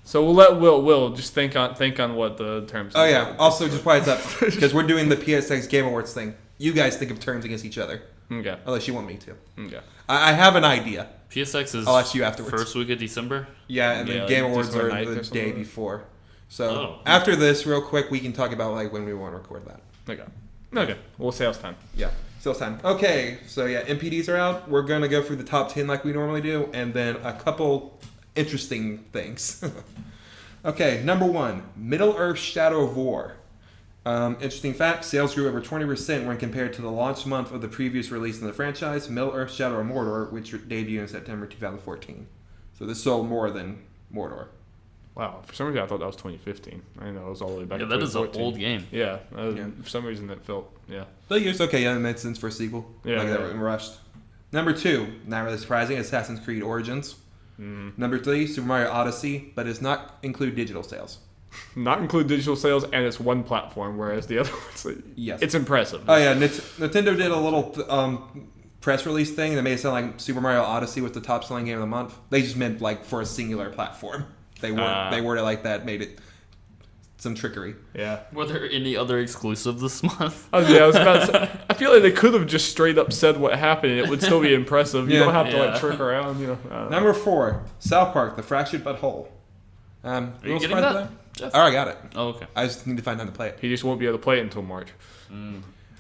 So we'll let Will just think on what the terms are. Oh, yeah. Also, just why it's up, because we're doing the PSX Game Awards thing. You guys think of terms against each other. Okay. Unless you want me to. Okay. I have an idea. PSX is I'll ask you afterwards. First week of December? Yeah, and then Game Awards are the day before. So after this, real quick, we can talk about like when we want to record that. Okay. Well, sales time. Yeah. Sales time. Okay. So yeah, MPDs are out. We're gonna go through the top 10 like we normally do, and then a couple interesting things. Okay. Number 1, Middle-earth: Shadow of War. Interesting fact: sales grew over 20% when compared to the launch month of the previous release in the franchise, Middle-earth: Shadow of Mordor, which debuted in September 2014. So this sold more than Mordor. Wow, for some reason I thought that was 2015. I know it was all the way back. Yeah, that is an old game. Yeah, for some reason that felt But it's okay. It made sense for a sequel. Yeah, like that were rushed. Number 2, not really surprising, Assassin's Creed Origins. Number 3, Super Mario Odyssey, but does not include digital sales. Not include digital sales, and it's one platform, whereas the other ones, yes, it's impressive. Oh yeah, Nintendo did a little press release thing that made it sound like Super Mario Odyssey was the top selling game of the month. They just meant like for a singular platform. They worded it like that, made it some trickery. Yeah. Were there any other exclusives this month? I was about to say, I feel like they could have just straight up said what happened, and it would still be impressive. You don't have to like trick around, Number 4, South Park: The Fractured But Whole. Are you getting that, Jeff? Oh, I got it. Oh, okay. I just need to find time to play it. He just won't be able to play it until March.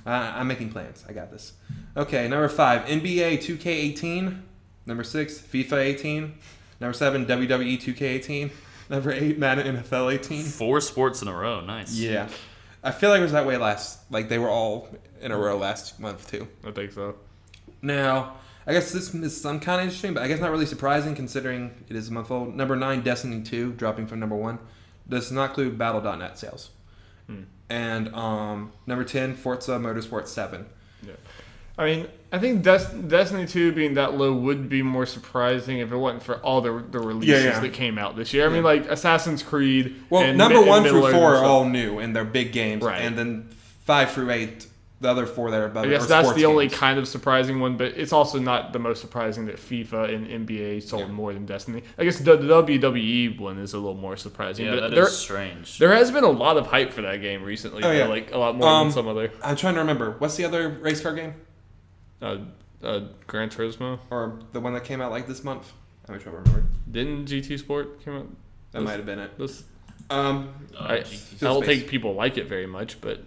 I'm making plans. I got this. Okay, number 5, NBA 2K18. Number 6, FIFA 18. Number 7, WWE 2K18. Number 8, Madden NFL 18. 4 sports in a row. Nice. Yeah. I feel like it was that way they were all in a row last month too. I think so. Now, I guess this is some kind of interesting, but I guess not really surprising considering it is a month old. Number 9, Destiny 2, dropping from number 1. Does not include Battle.net sales. And number 10, Forza Motorsport 7. Yeah. I mean, I think Destiny 2 being that low would be more surprising if it wasn't for all the releases that came out this year. I mean, like Assassin's Creed. Well, number 1 through 4 are all new and they're big games. Right. And then 5 through 8, the other 4 that are above. I guess that's the only kind of surprising one, but it's also not the most surprising that FIFA and NBA sold more than Destiny. I guess the WWE one is a little more surprising. Yeah, but that is strange. There has been a lot of hype for that game recently. Oh, yeah. Like a lot more than some other. I'm trying to remember. What's the other race car game? Gran Turismo, or the one that came out like this month. I'm trying to remember. Didn't GT Sport come out? That might have been it. I don't think people like it very much, but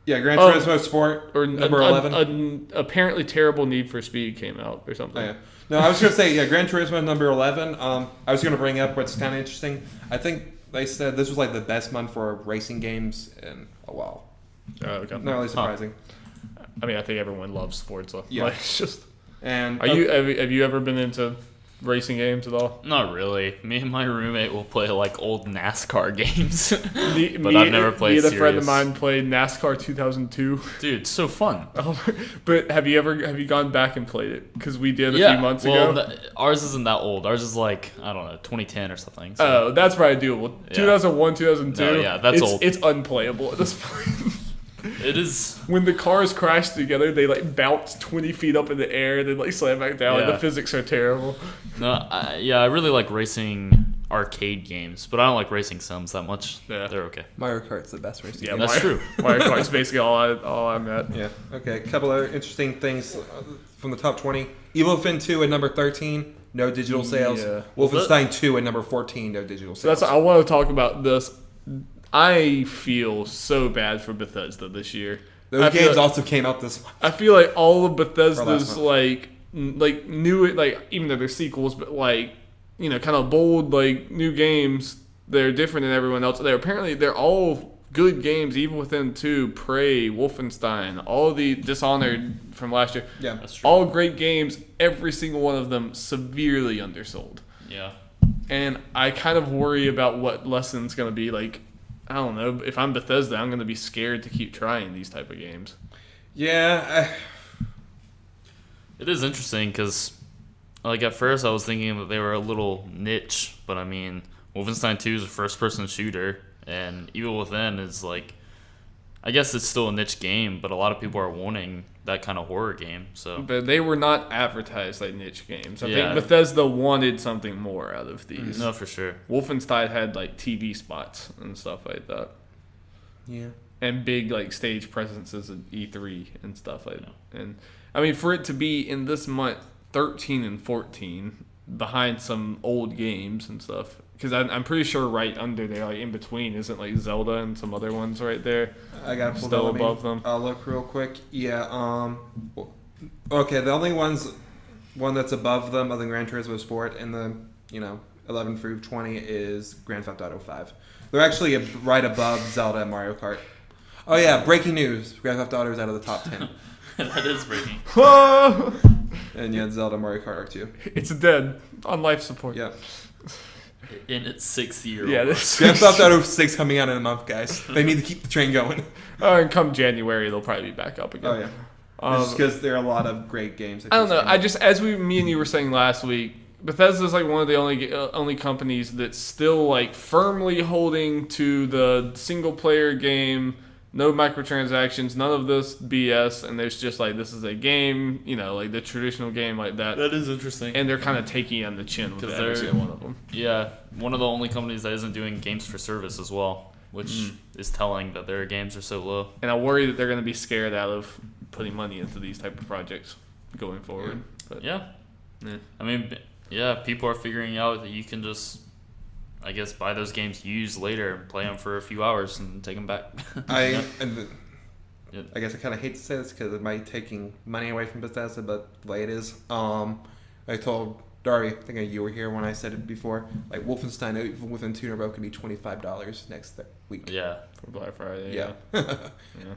yeah, Gran Turismo Sport or number 11. An apparently terrible Need for Speed came out or something. Oh, yeah. No, I was gonna say Gran Turismo number 11. I was gonna bring up what's kind of interesting. I think they said this was like the best month for racing games in a while. Okay. Not really surprising. I mean, I think everyone loves Forza. Yeah. Like, it's just. And have you ever been into racing games at all? Not really. Me and my roommate will play like old NASCAR games, but I've never played. Me and a serious. friend of mine played NASCAR 2002. Dude, so fun. But have you gone back and played it? Because we did a few months ago. Ours isn't that old. Ours is like, I don't know, 2010 or something. So. Oh, that's probably doable. 2001, 2002. No, yeah, that's old. It's unplayable at this point. It is. When the cars crash together, they like bounce 20 feet up in the air, then like slam back down. And the physics are terrible. No, I really like racing arcade games, but I don't like racing sims that much. Yeah, they're okay. Mario Kart's the best racing game. That's true. Mario Kart's basically all I'm at. Yeah. Okay. A couple of interesting things from the top 20. Evil Within 2 at number 13. No digital sales. Yeah. Wolfenstein 2 at number 14. No digital sales. I want to talk about this. I feel so bad for Bethesda this year. Those games also came out this month. I feel like all of Bethesda's like new, like even though they're sequels, but like kind of bold like new games. They're different than everyone else. They're all good games. Evil Within 2, Prey, Wolfenstein, all the Dishonored from last year. Yeah, that's true. All great games. Every single one of them severely undersold. Yeah, and I kind of worry about what Lesson's going to be like. I don't know. If I'm Bethesda, I'm going to be scared to keep trying these type of games. Yeah. It is interesting because, like, at first I was thinking that they were a little niche, but I mean, Wolfenstein 2 is a first-person shooter, and Evil Within is, like, I guess it's still a niche game, but a lot of people are wanting that kind of horror game. So, but they were not advertised like niche games. I think Bethesda wanted something more out of these. No, for sure. Wolfenstein had like TV spots and stuff like that. Yeah. And big like stage presences at E3 and stuff like that. And I mean, for it to be in this month 13 and 14 behind some old games and stuff. Because I'm pretty sure right under there, like in between, isn't like Zelda and some other ones right there. I gotta pull still above them. I'll look real quick. Yeah. Okay. The only one that's above them, other than Gran Turismo Sport, in the 11 through 20 is Grand Theft Auto 5. They're actually right above Zelda and Mario Kart. Oh yeah! Breaking news: Grand Theft Auto is out of the top 10. That is breaking. And yet Zelda, Mario Kart are 2. It's dead on life support. Yeah. In its 6th year. Yeah, Grand Theft Auto 6 coming out in a month, guys. They need to keep the train going. And come January, they'll probably be back up again. Oh, yeah. Just because there are a lot of great games. I don't know. Me and you were saying last week, Bethesda's like one of the only companies that's still like firmly holding to the single player game, no microtransactions, none of this BS, and there's just like this is a game, like the traditional game like that. That is interesting. And they're kind of taking on the chin with every single one of them. Yeah, one of the only companies that isn't doing games for service as well, which is telling that their games are so low. And I worry that they're going to be scared out of putting money into these type of projects going forward. Yeah. But, yeah. I mean, yeah, people are figuring out that you can just, I guess, buy those games used later and play them for a few hours and take them back. I guess I kind of hate to say this because it might be taking money away from Bethesda, but the way it is, I told Darby, I think you were here when I said it before, like Wolfenstein, even within 2 in a row, can be $25 next week. Yeah. For Black Friday. Yeah.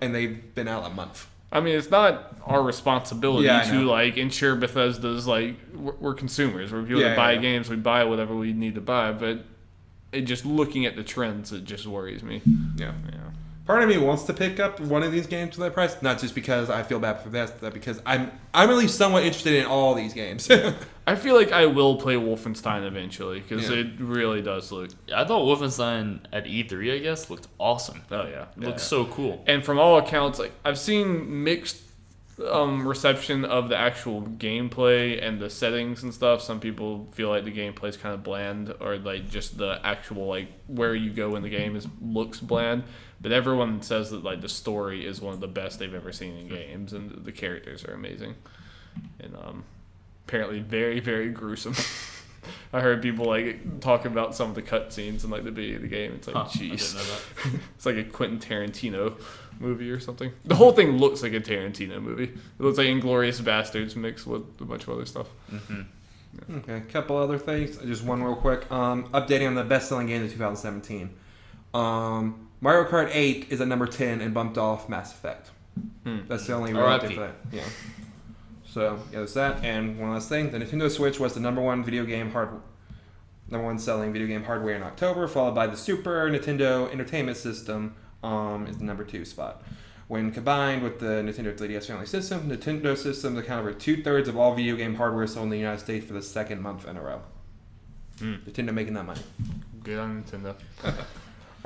And they've been out a month. I mean, it's not our responsibility to ensure Bethesda's we're consumers. We're people that buy games. We buy whatever we need to buy. But just looking at the trends, it just worries me. Yeah. Part of me wants to pick up one of these games for that price, not just because I feel bad for Bethesda, because I'm at least somewhat interested in all these games. I feel like I will play Wolfenstein eventually because it really does look. I thought Wolfenstein at E3, I guess, looked awesome. Oh yeah, it looked so cool. And from all accounts, I've seen mixed reception of the actual gameplay and the settings and stuff. Some people feel like the gameplay is kind of bland, or just the actual where you go in the game looks bland. But everyone says that the story is one of the best they've ever seen in games, and the characters are amazing, and apparently very, very gruesome. I heard people talk about some of the cutscenes in the beginning of the game. It's jeez, it's like a Quentin Tarantino movie or something. The whole thing looks like a Tarantino movie. It looks like Inglourious Bastards mixed with a bunch of other stuff. Mm-hmm. Yeah. Okay, a couple other things. Just one real quick. Updating on the best-selling games of 2017. Mario Kart 8 is at number 10 and bumped off Mass Effect. That's the only real update for that. Yeah. So, there's that. And one last thing. The Nintendo Switch was the number one selling video game hardware in October, followed by the Super Nintendo Entertainment System is the number 2 spot. When combined with the Nintendo 3DS Family System, Nintendo systems account for 2/3 of all video game hardware sold in the United States for the second month in a row. Nintendo making that money. Good on Nintendo.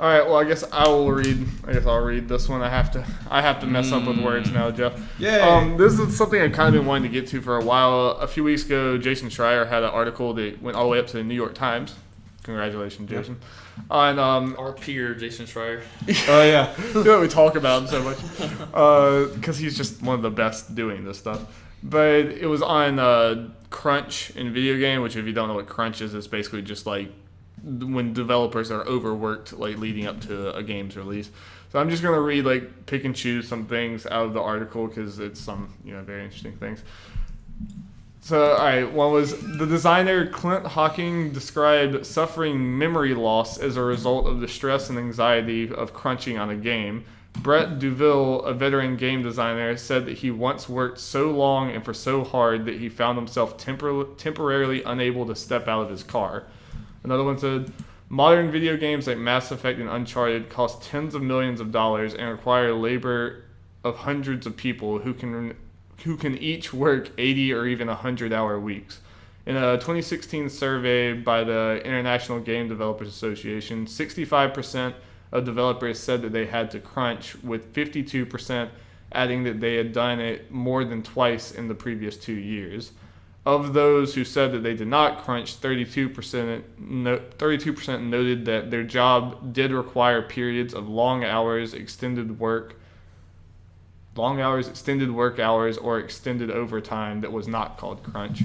All right, well, I guess I'll read this one. I have to mess up with words now, Jeff. Yeah. This is something I've kind of been wanting to get to for a while. A few weeks ago, Jason Schreier had an article that went all the way up to the New York Times. Congratulations, Jason. On our peer, Jason Schreier. Oh yeah, we talk about him so much because he's just one of the best doing this stuff. But it was on crunch in video game, which if you don't know what crunch is, it's basically just when developers are overworked leading up to a game's release. So I'm just going to read pick and choose some things out of the article because it's some very interesting things. So all right, one was the designer Clint Hawking described suffering memory loss as a result of the stress and anxiety of crunching on a game. Brett Duville, a veteran game designer, said that he once worked so long and for so hard that he found himself temporarily unable to step out of his car. Another one said, modern video games like Mass Effect and Uncharted cost tens of millions of dollars and require labor of hundreds of people who can each work 80 or even 100-hour weeks. In a 2016 survey by the International Game Developers Association, 65% of developers said that they had to crunch, with 52% adding that they had done it more than twice in the previous 2 years. Of those who said that they did not crunch, 32% noted that their job did require periods of long hours, extended work hours, or extended overtime that was not called crunch.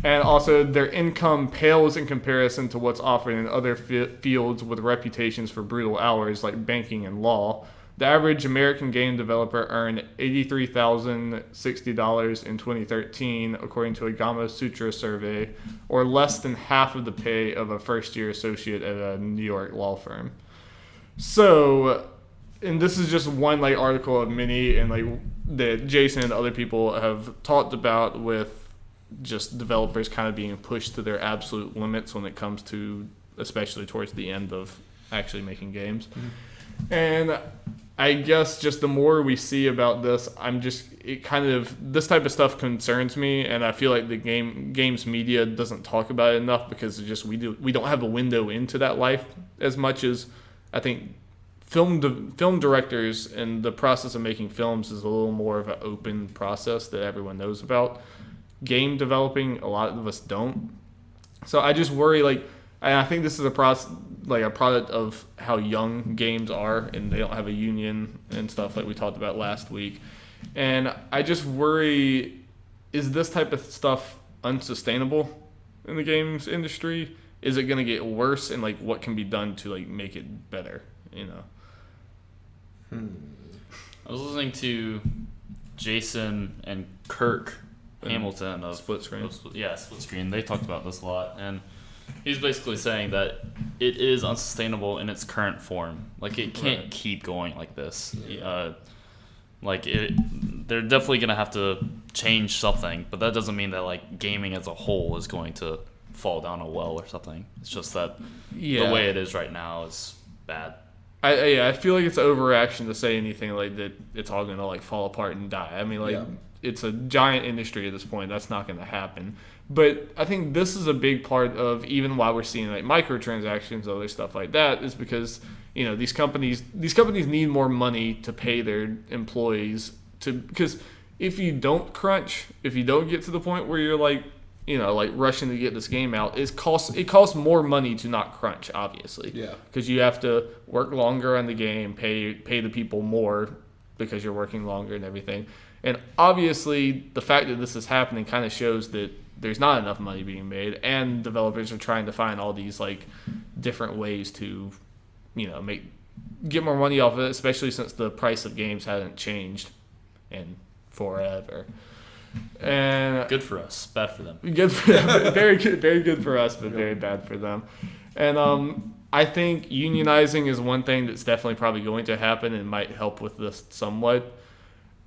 And also, their income pales in comparison to what's offered in other fields with reputations for brutal hours like banking and law. The average American game developer earned $83,060 in 2013, according to a Gama Sutra survey, or less than half of the pay of a first-year associate at a New York law firm. So, and this is just one article of many, and that Jason and other people have talked about with just developers kind of being pushed to their absolute limits when it comes to especially towards the end of actually making games. And I guess just the more we see about this, this type of stuff concerns me, and I feel like the games media doesn't talk about it enough because we don't have a window into that life as much as I think film directors and the process of making films is a little more of an open process that everyone knows about. Game developing, a lot of us don't. So I just worry, and I think this is a product of how young games are, and they don't have a union and stuff like we talked about last week. And I just worry, is this type of stuff unsustainable in the games industry? Is it going to get worse? And what can be done to make it better? I was listening to Jason and Kirk Hamilton of Split Screen. Split Screen. They talked about this a lot, and he's basically saying that it is unsustainable in its current form. It can't keep going like this. They're definitely gonna have to change something, but that doesn't mean that gaming as a whole is going to fall down a well or something. It's just that the way it is right now is bad. I feel like it's an overreaction to say anything that it's all gonna fall apart and die. I mean, it's a giant industry at this point. That's not gonna happen. But I think this is a big part of even why we're seeing microtransactions, other stuff like that, is because these companies need more money to pay their employees because if you don't crunch, if you don't get to the point where you're rushing to get this game out, it costs more money to not crunch, obviously. Yeah. Because you have to work longer on the game, pay the people more because you're working longer and everything. And obviously, the fact that this is happening kind of shows that there's not enough money being made, and developers are trying to find all these different ways to, get more money off of it, especially since the price of games hasn't changed in forever. And good for us, bad for them. Good for them. Very good for us, but very bad for them. And I think unionizing is one thing that's definitely probably going to happen and might help with this somewhat.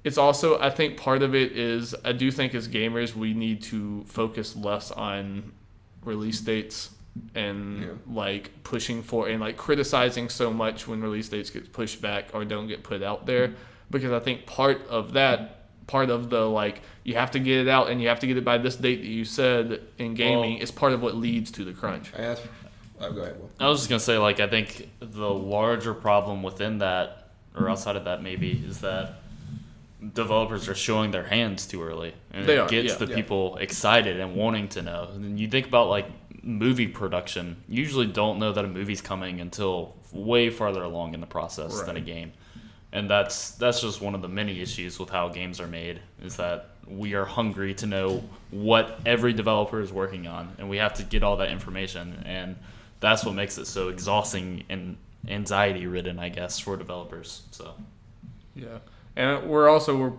It's also, I think part of it is, I do think as gamers we need to focus less on release dates and pushing for and criticizing so much when release dates get pushed back or don't get put out there, because I think part of the you have to get it out and you have to get it by this date that you said in gaming is part of what leads to the crunch. Go ahead, Will. I was just gonna say I think the larger problem within that or outside of that maybe is that developers are showing their hands too early, and it gets the people excited and wanting to know. And you think about movie production, you usually don't know that a movie's coming until way farther along in the process than a game. And that's just one of the many issues with how games are made, is that we are hungry to know what every developer is working on, and we have to get all that information, and that's what makes it so exhausting and anxiety ridden, I guess, for developers. So and we're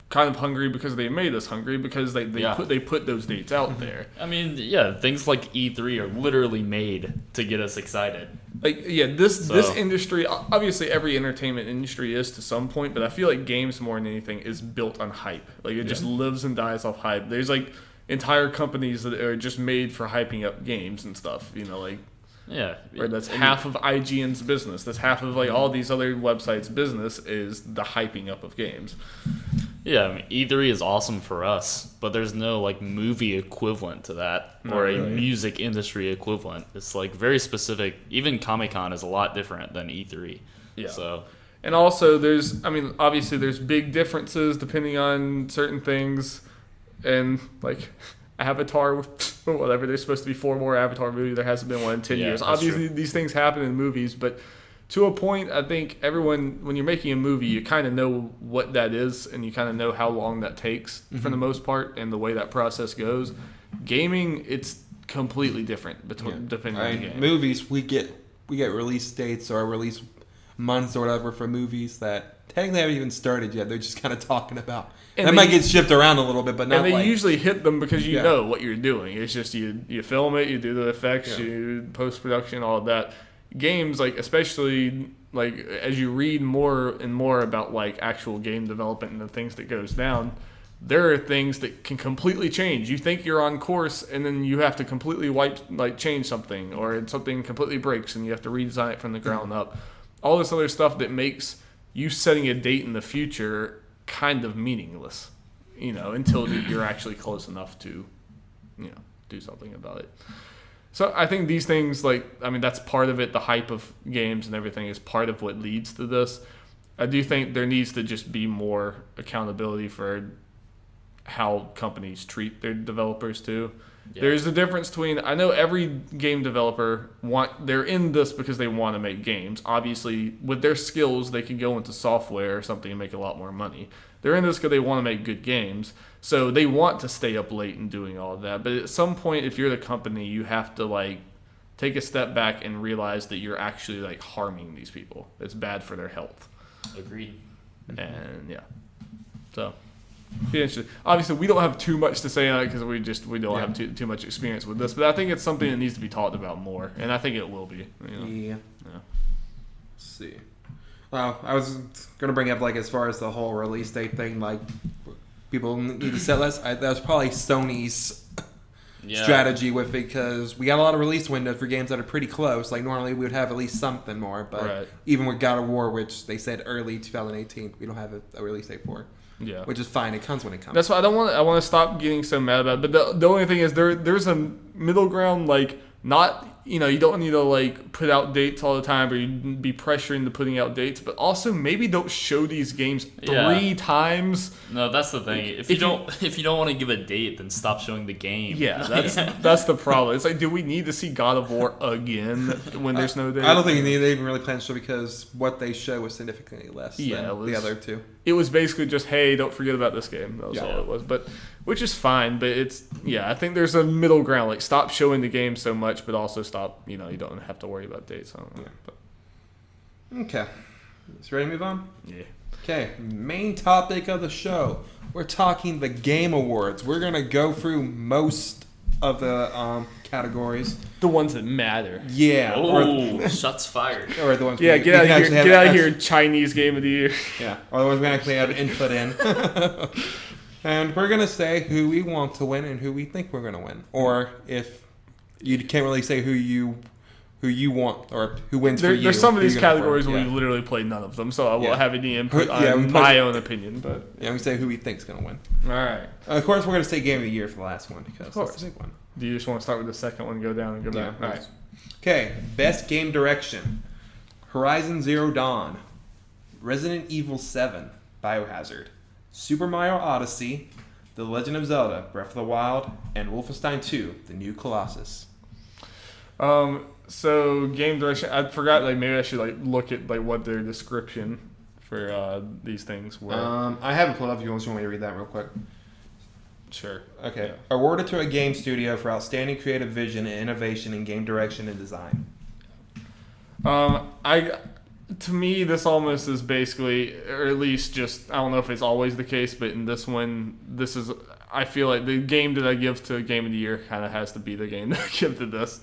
kind of hungry because they made us hungry because they put those dates out there. I mean, things like E3 are literally made to get us excited. This industry, obviously every entertainment industry is to some point, but I feel like games more than anything is built on hype. It just lives and dies off hype. There's entire companies that are just made for hyping up games and stuff, Or that's half of IGN's business. That's half of all these other websites' business is the hyping up of games. Yeah, I mean, E3 is awesome for us, but there's no movie equivalent to that or a music industry equivalent. It's very specific. Even Comic-Con is a lot different than E3. Yeah. So, and also obviously there's big differences depending on certain things, and Avatar, whatever, there's supposed to be 4 more Avatar movies. There hasn't been one in 10 years. Obviously, these things happen in movies, but to a point, I think everyone, when you're making a movie, you kind of know what that is, and you kind of know how long that takes for the most part, and the way that process goes. Gaming, it's completely different depending on the game. Movies, we get release dates or release months or whatever for movies that technically haven't even started yet. They're just kind of talking about. And that might get shifted around a little bit, but not. And they usually hit them because you know what you're doing. It's just you film it, you do the effects, you post production, all of that. Games, especially as you read more and more about actual game development and the things that goes down, there are things that can completely change. You think you're on course, and then you have to completely change something, or something completely breaks, and you have to redesign it from the ground up. All this other stuff that makes you setting a date in the future kind of meaningless, until you're actually close enough to, do something about it. So I think these things, that's part of it. The hype of games and everything is part of what leads to this. I do think there needs to just be more accountability for how companies treat their developers too. Yeah. There's a difference between, I know every game developer they're in this because they want to make games. Obviously, with their skills, they can go into software or something and make a lot more money. They're in this because they want to make good games. So they want to stay up late and doing all of that. But at some point, if you're the company, you have to take a step back and realize that you're actually harming these people. It's bad for their health. Agreed. And yeah. So be interesting. Obviously, we don't have too much to say on it because we don't have too much experience with this. But I think it's something that needs to be talked about more, and I think it will be. Yeah. Let's see. Well, I was gonna bring up as far as the whole release date thing, people need to set less. That was probably Sony's strategy with it, because we got a lot of release windows for games that are pretty close. Normally we would have at least something more, but even with God of War, which they said early 2018, we don't have a release date for. Yeah, which is fine. It comes when it comes. That's why I want to stop getting so mad about it. But the only thing is there's a middle ground. Not you don't need to put out dates all the time, or you'd be pressuring to putting out dates. But also maybe don't show these games 3 times. No, that's the thing. If you don't want to give a date, then stop showing the game. Yeah, that's the problem. It's do we need to see God of War again when there's no date? I don't think they even really plan to show, because what they show was significantly less than the other two. It was basically just, hey, don't forget about this game. That was all it was. But which is fine. But I think there's a middle ground. Stop showing the game so much, but also stop. You don't have to worry about dates. I don't know. Yeah. But. Okay. So ready to move on? Yeah. Okay. Main topic of the show. We're talking the Game Awards. We're gonna go through most of the categories. The ones that matter. Yeah. Oh, shots fired. Or the ones. Yeah. Get out of here! Chinese Game of the Year. Yeah. Or the ones we actually have input in. And we're gonna say who we want to win and who we think we're gonna win, or if you can't really say who you want or who wins for you. There's some of these categories where we literally play none of them, so I won't have any input on my own opinion. But we say who we think's gonna win. All right. Of course, we're gonna say Game of the Year for the last one, because that's the big one. Do you just want to start with the second one, go down and go back? All right. Okay. Best Game Direction: Horizon Zero Dawn, Resident Evil 7, Biohazard, Super Mario Odyssey, The Legend of Zelda: Breath of the Wild, and Wolfenstein 2: The New Colossus. So game direction, I forgot. Maybe I should look at what their description for these things were. I have it pulled up. If you want me to read that real quick. Sure. Okay. Yeah. Awarded to a game studio for outstanding creative vision and innovation in game direction and design. To me, this almost is basically, or at least just, I don't know if it's always the case, but in this one, I feel like the game that I give to Game of the Year kind of has to be the game that I give to this.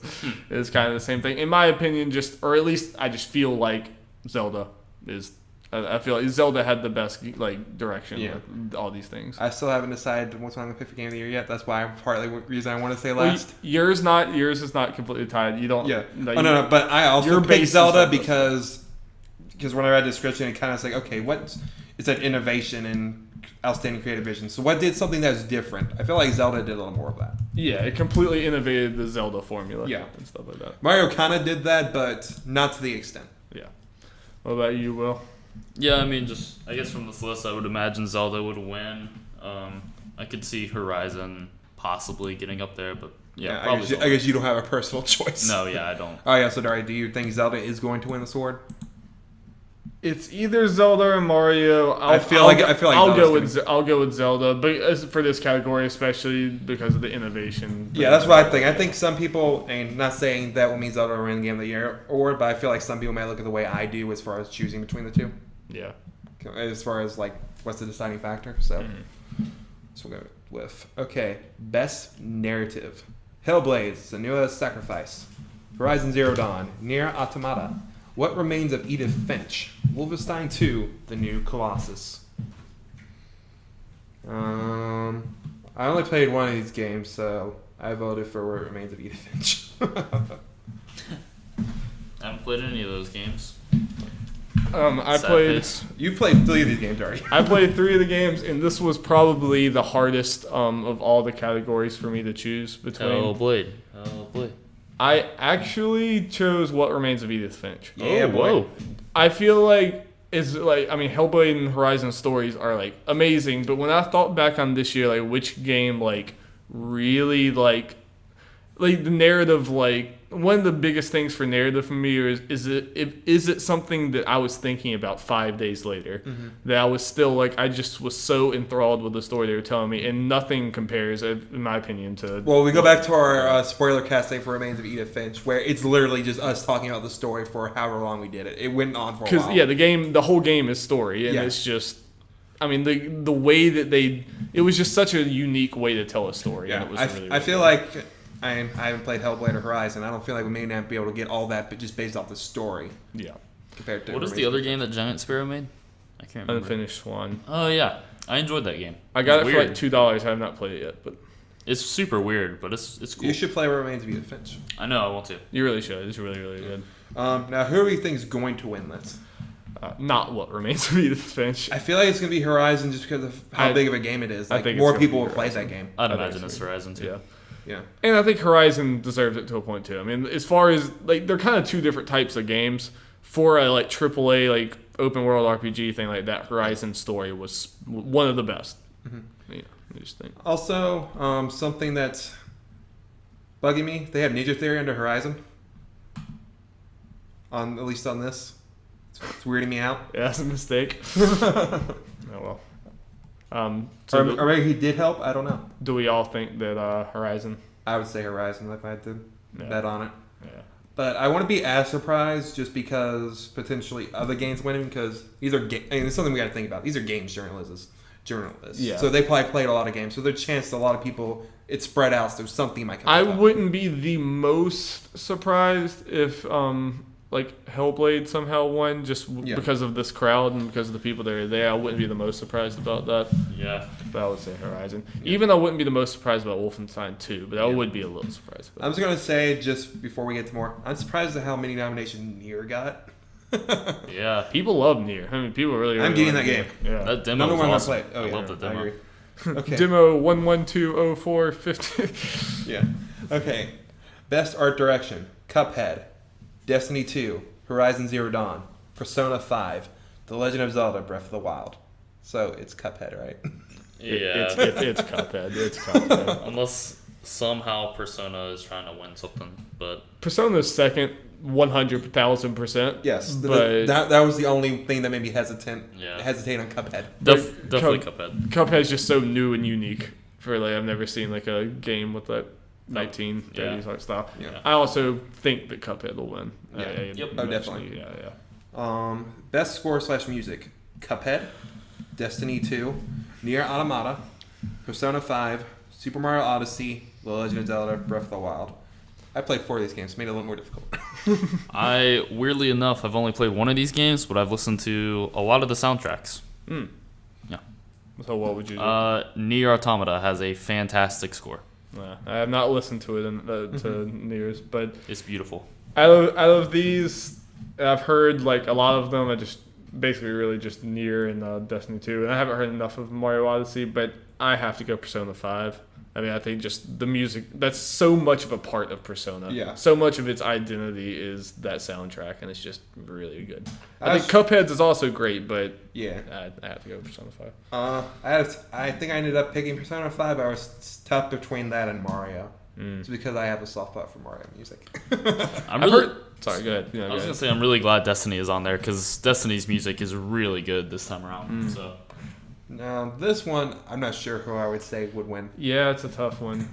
It's kind of the same thing. In my opinion, or at least I just feel like Zelda is, I feel like Zelda had the best direction with all these things. I still haven't decided what's I'm going to pick for Game of the Year yet. That's why partly the reason I want to say last. Yours is not completely tied. You don't. Yeah. No. But I also picked Zelda because when I read the description, it kind of was okay, it said innovation and outstanding creative vision. So what did something that's different? I feel like Zelda did a little more of that. Yeah, it completely innovated the Zelda formula. Yeah. And stuff like that. Mario kind of did that, but not to the extent. Yeah. What about you, Will? Yeah, I guess from this list, I would imagine Zelda would win. I could see Horizon possibly getting up there, but probably. I guess you don't have a personal choice. No, I don't. Oh yeah, so Dari, do you think Zelda is going to win the sword? It's either Zelda or Mario. I'll go with Zelda, but for this category, especially because of the innovation. Yeah, that's what I think. I think some people, and not saying that will mean Zelda will win the Game of the Year award, but I feel like some people may look at the way I do as far as choosing between the two. Yeah. As far as what's the deciding factor. So, So we'll go with best narrative: Hellblade: Senua's Sacrifice, Horizon Zero Dawn, Nier Automata, What Remains of Edith Finch, Wolfenstein 2: The New Colossus. I only played one of these games, so I voted for Where It Remains of Edith Finch. I haven't played any of those games. You played 3 of these games already. I played 3 of the games, and this was probably the hardest of all the categories for me to choose between. Hellblade. I actually chose What Remains of Edith Finch. Yeah, boy. I feel like Hellblade and Horizon stories are like amazing, but when I thought back on this year, like which game like really like the narrative, like one of the biggest things for narrative for me is it something that I was thinking about 5 days later, that I was still like, I just was so enthralled with the story they were telling me, and nothing compares, in my opinion, to. Well, we go back to our spoiler casting for Remains of Edith Finch, where it's literally just us talking about the story for however long we did it. It went on for a while. Because the whole game is story, and it's just. I mean, the way that it was just such a unique way to tell a story. Yeah, and it was really, I feel like I haven't played Hellblade or Horizon. I don't feel like we may not be able to get all that, but just based off the story. Yeah. Compared to what is the other game that Giant Sparrow made? I can't remember. Unfinished Swan. Oh yeah, I enjoyed that game. I got it for like $2. I have not played it yet, but it's super weird, but it's cool. You should play Where It Remains of Edith Finch. I know, I want to. You really should. It's really, really good. Now, who do you think is going to win this? Not What Remains of Edith Finch. I feel like it's going to be Horizon just because of how big of a game it is. Like, I think more people will play that game. I'd imagine it's Horizon too. Yeah. And I think Horizon deserves it to a point too. I mean, as far as like, they're kind of 2 different types of games. For a like AAA like open world RPG thing like that, Horizon story was one of the best. Yeah, I just think. Also, something that's bugging me, they have Ninja Theory under Horizon. At least on this. It's weirding me out. Yeah, that's a mistake. Oh well. Or maybe he did help. I don't know. Do we all think that Horizon? I would say Horizon if I had to bet on it. Yeah. But I want to be as surprised just because potentially other games winning, because these are it's something we got to think about. These are games journalists. Yeah. So they probably played a lot of games. So there's a chance that a lot of people, it's spread out, so something might come I wouldn't be the most surprised if like Hellblade somehow won just because of this crowd and because of the people that are there. I wouldn't be the most surprised about that. Yeah. But I would say Horizon. Yeah. Even though I wouldn't be the most surprised about Wolfenstein 2, but I would be a little surprised about I'm just going to say, just before we get to more, I'm surprised at how many nominations Nier got. Yeah. People love Nier. I mean, people really I'm getting that game. Yeah. That demo was awesome. I love the demo. I agree. Okay. Demo 1120450. Yeah. Okay. Best art direction: Cuphead, Destiny 2, Horizon Zero Dawn, Persona 5, The Legend of Zelda: Breath of the Wild. So it's Cuphead, right? Yeah. It's Cuphead. It's Cuphead. Unless somehow Persona is trying to win something, but Persona's second, 100,000%. Yes, but that was the only thing that made me hesitate on Cuphead. Definitely Cuphead. Cuphead's just so new and unique. For like, I've never seen like a game with that 1930s art style. Yeah. I also think that Cuphead will win. Definitely. Yeah. Best score / music: Cuphead, Destiny 2, Nier Automata, Persona 5, Super Mario Odyssey, The Legend of Zelda: Breath of the Wild. I played 4 of these games, made it a little more difficult. I, weirdly enough, I've only played one of these games, but I've listened to a lot of the soundtracks. Yeah. So what would you do? Nier Automata has a fantastic score. Yeah, I have not listened to it to Nier's, but it's beautiful. Out of these, I've heard like a lot of them. I just basically really just Nier and Destiny 2, and I haven't heard enough of Mario Odyssey. But I have to go Persona 5. I mean, I think just the music, that's so much of a part of Persona. Yeah. So much of its identity is that soundtrack, and it's just really good. I think Cuphead's is also great, but yeah, I have to go Persona 5. I think I ended up picking Persona 5. I was tough between that and Mario. It's because I have a soft spot for Mario music. Sorry, go ahead. Yeah, I was going to say, I'm really glad Destiny is on there, because Destiny's music is really good this time around. So. Now, this one, I'm not sure who I would say would win. Yeah, it's a tough one.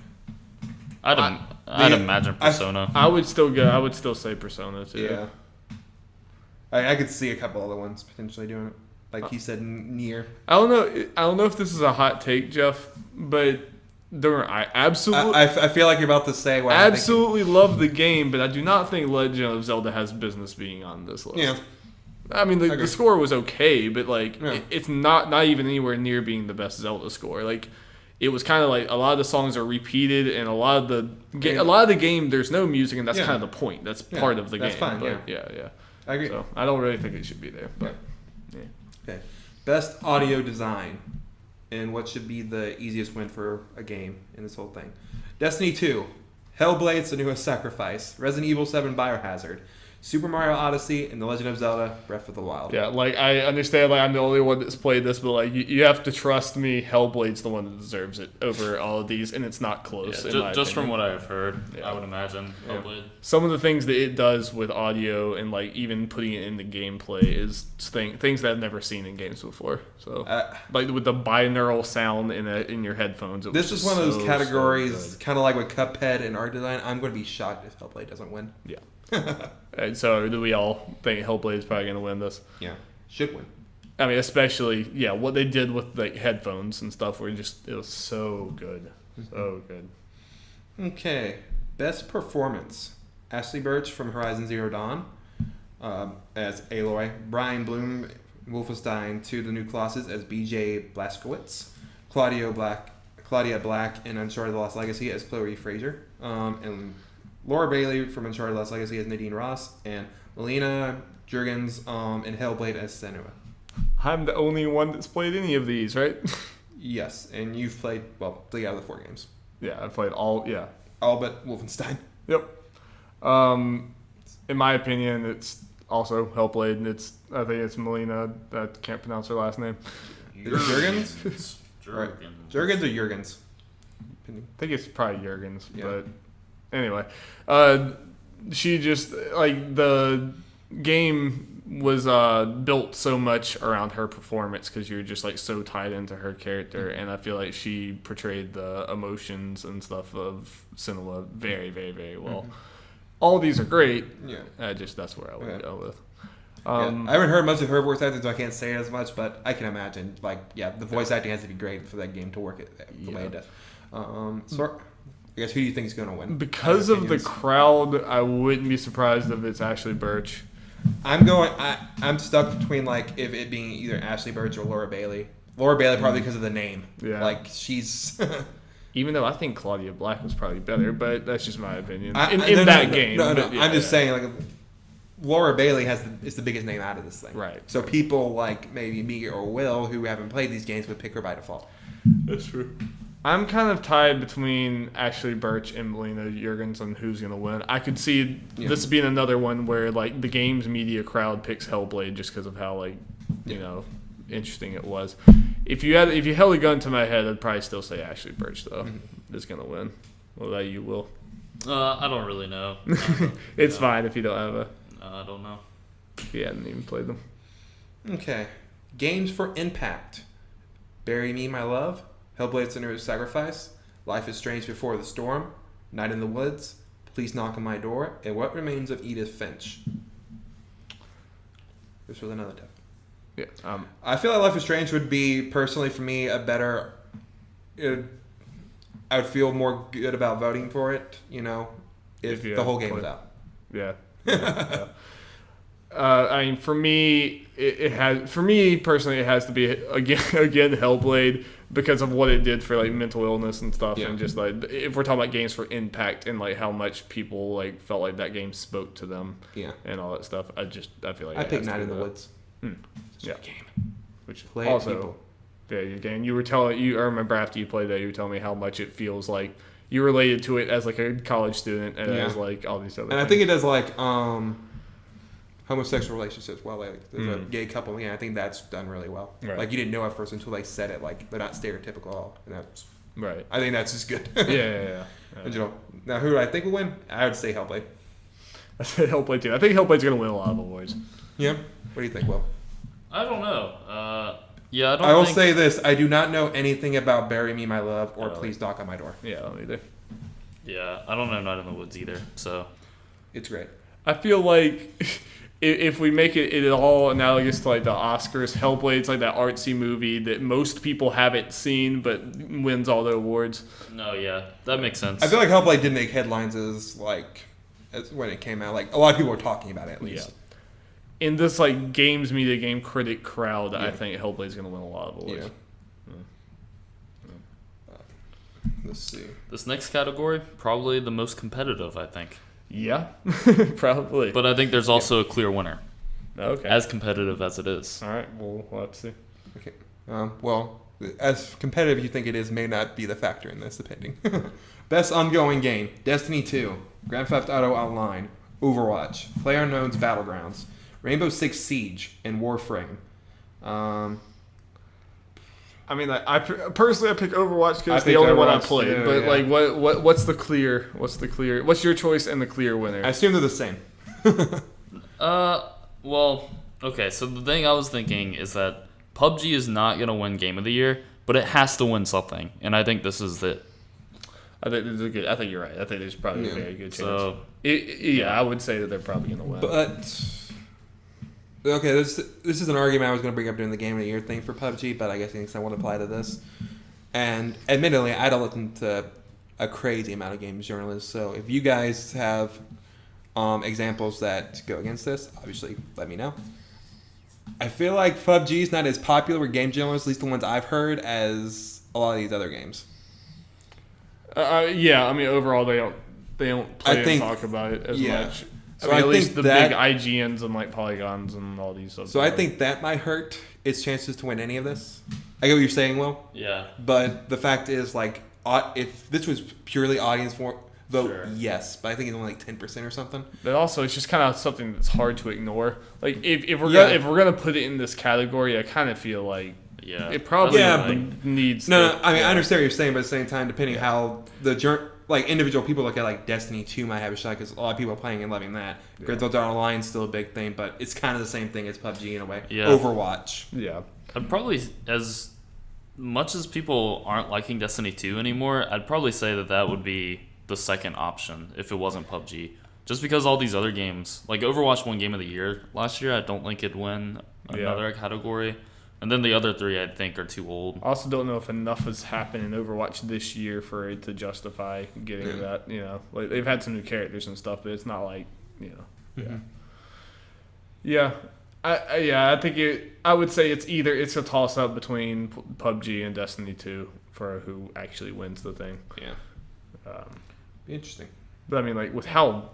I'd imagine Persona. I would still say Persona too. Yeah. I could see a couple other ones potentially doing it. Like he said, Nier. I don't know if this is a hot take, Jeff, but I absolutely. I feel like you're about to say what I'm thinking. Love the game, but I do not think Legend of Zelda has business being on this list. Yeah. I mean, the score was okay, but like it's not even anywhere near being the best Zelda score. Like, it was kind of like a lot of the songs are repeated, and a lot of the game there's no music, and that's kind of the point. That's part of the game. That's fine. But, yeah. I agree. So I don't really think it should be there. But okay, best audio design, and what should be the easiest win for a game in this whole thing? Destiny 2, Hellblade: Senua's Sacrifice, Resident Evil 7: Biohazard, Super Mario Odyssey, and The Legend of Zelda: Breath of the Wild. Yeah, like, I understand, like, I'm the only one that's played this, but, like, you have to trust me, Hellblade's the one that deserves it over all of these, and it's not close, just from what I've heard, I would imagine Hellblade. Some of the things that it does with audio and, like, even putting it in the gameplay is things that I've never seen in games before. So, like, with the binaural sound in your headphones. This is one of those categories, kind of like with Cuphead and art design. I'm going to be shocked if Hellblade doesn't win. Yeah. And so do we all think Hellblade is probably going to win this? Yeah, should win. I mean, especially what they did with like headphones and stuff. It was so good, so good. Okay, best performance: Ashley Birch from Horizon Zero Dawn as Aloy, Brian Bloom, Wolfenstein 2: The New Colossus as BJ Blazkowicz, Claudia Black in Uncharted: The Lost Legacy as Chloe Fraser, and Laura Bailey from Uncharted: Lost Legacy as Nadine Ross, and Melina Juergens in Hellblade as Senua. I'm the only one that's played any of these, right? Yes, and you've played, 3 out of the 4 games. Yeah, I've played all but Wolfenstein. Yep. In my opinion, it's also Hellblade, and I think it's Melina. I can't pronounce her last name. Juergens? Juergens. Juergens or Juergens? I think it's probably Juergens, but... Anyway, she just, like, the game was built so much around her performance because you're just, like, so tied into her character, and I feel like she portrayed the emotions and stuff of Senua very, very, very well. Mm-hmm. All of these are great. Yeah. That's where I would go with. I haven't heard much of her voice acting, so I can't say as much, but I can imagine, the voice acting has to be great for that game to work the way it does. I guess who do you think is going to win? Because of the crowd, I wouldn't be surprised if it's Ashley Birch. I'm stuck between if it being either Ashley Birch or Laura Bailey. Laura Bailey probably because of the name. Yeah. She's. Even though I think Claudia Black was probably better, but that's just my opinion. In that game. No. I'm just saying Laura Bailey is the biggest name out of this thing. Right. So people like maybe me or Will who haven't played these games would pick her by default. That's true. I'm kind of tied between Ashley Birch and Melina Juergens on who's going to win. I could see this being another one where the game's media crowd picks Hellblade just because of how interesting it was. If you held a gun to my head, I'd probably still say Ashley Birch though is going to win. What about you, Will? I don't really know. It's fine if you don't have I don't know. You hadn't even played them. Okay, games for impact: Bury Me, My Love, Hellblade: Senua's Sacrifice, Life is Strange Before the Storm, Night in the Woods, Please Knock on My Door, and What Remains of Edith Finch. This was another tip. Yeah. I feel like Life is Strange would be, personally for me, a better... I would feel more good about voting for it, if the whole game was out. Yeah. I mean, for me, personally, it has to be again Hellblade because of what it did for mental illness and stuff, and just if we're talking about games for impact and how much people felt like that game spoke to them, and all that stuff. I feel like I picked Night in the Woods. It's a game, which play also people. Your game. You were telling I remember after you played that, you were telling me how much it feels like you related to it as a college student and as all these other. And things. I think it does homosexual relationships. There's a gay couple. I think that's done really well. Right. You didn't know at first until they said it. They're not stereotypical at all, and that's right. I think that's just good. Yeah. And, now who do I think will win? I would say Hellblade. I say Hellblade too. I think Hellblade's gonna win a lot of awards. Yeah. What do you think, Will? I don't know. I will say this: I do not know anything about "Bury Me, My Love" or "Please Knock on My Door." Yeah, I don't either. Yeah, I don't know Night in the Woods either. So it's great. I feel like if we make it at all analogous to the Oscars, Hellblade's that artsy movie that most people haven't seen but wins all the awards. No, yeah, that makes sense. I feel like Hellblade didn't make headlines as when it came out. A lot of people were talking about it at least. in this like games media game critic crowd, I think Hellblade's gonna win a lot of awards. Let's see. This next category, probably the most competitive, I think. Yeah, probably. But I think there's also a clear winner. Okay. As competitive as it is. All right, we'll have to see. Okay. Well, as competitive as you think it is may not be the factor in this, depending. Best ongoing game: Destiny 2, Grand Theft Auto Online, Overwatch, PlayerUnknown's Battlegrounds, Rainbow Six Siege, and Warframe. I mean, I personally pick Overwatch because it's the only one I played. Too, but like, what's the clear? What's your choice and the clear winner? I assume they're the same. Well, okay. So the thing I was thinking is that PUBG is not gonna win Game of the Year, but it has to win something, and I think this is it. I think you're right. I think there's probably a very good chance. So, I would say that they're probably gonna win. But okay, this is an argument I was going to bring up during the Game of the Year thing for PUBG, but I guess I won't apply to this. And admittedly, I don't listen to a crazy amount of games journalists, so if you guys have examples that go against this, obviously let me know. I feel like PUBG is not as popular with game journalists, at least the ones I've heard, as a lot of these other games. I mean, overall, they don't play and talk about it as much. So at least the big IGNs and like Polygons and all these. So I think that might hurt its chances to win any of this. I get what you're saying, Will. Yeah. But the fact is, like, if this was purely audience vote, yes. But I think it's only like 10% or something. But also, it's just kind of something that's hard to ignore. Like, if we're gonna put it in this category, I kind of feel like it probably needs. No. I mean, I understand what you're saying, but at the same time, depending how like individual people look at, like Destiny 2 might have a shot because a lot of people are playing and loving that. Grand Theft Auto Online is still a big thing, but it's kind of the same thing as PUBG in a way. Yeah. Overwatch. Yeah. I'd probably, as much as people aren't liking Destiny 2 anymore, I'd probably say that would be the second option if it wasn't PUBG. Just because all these other games, like Overwatch won Game of the Year last year, I don't think it'd win another category. And then the other three, I think, are too old. I also don't know if enough has happened in Overwatch this year for it to justify getting that. Like they've had some new characters and stuff, but it's not like I think I would say it's a toss up between PUBG and Destiny 2 for who actually wins the thing. Yeah. Be interesting. But I mean, like with how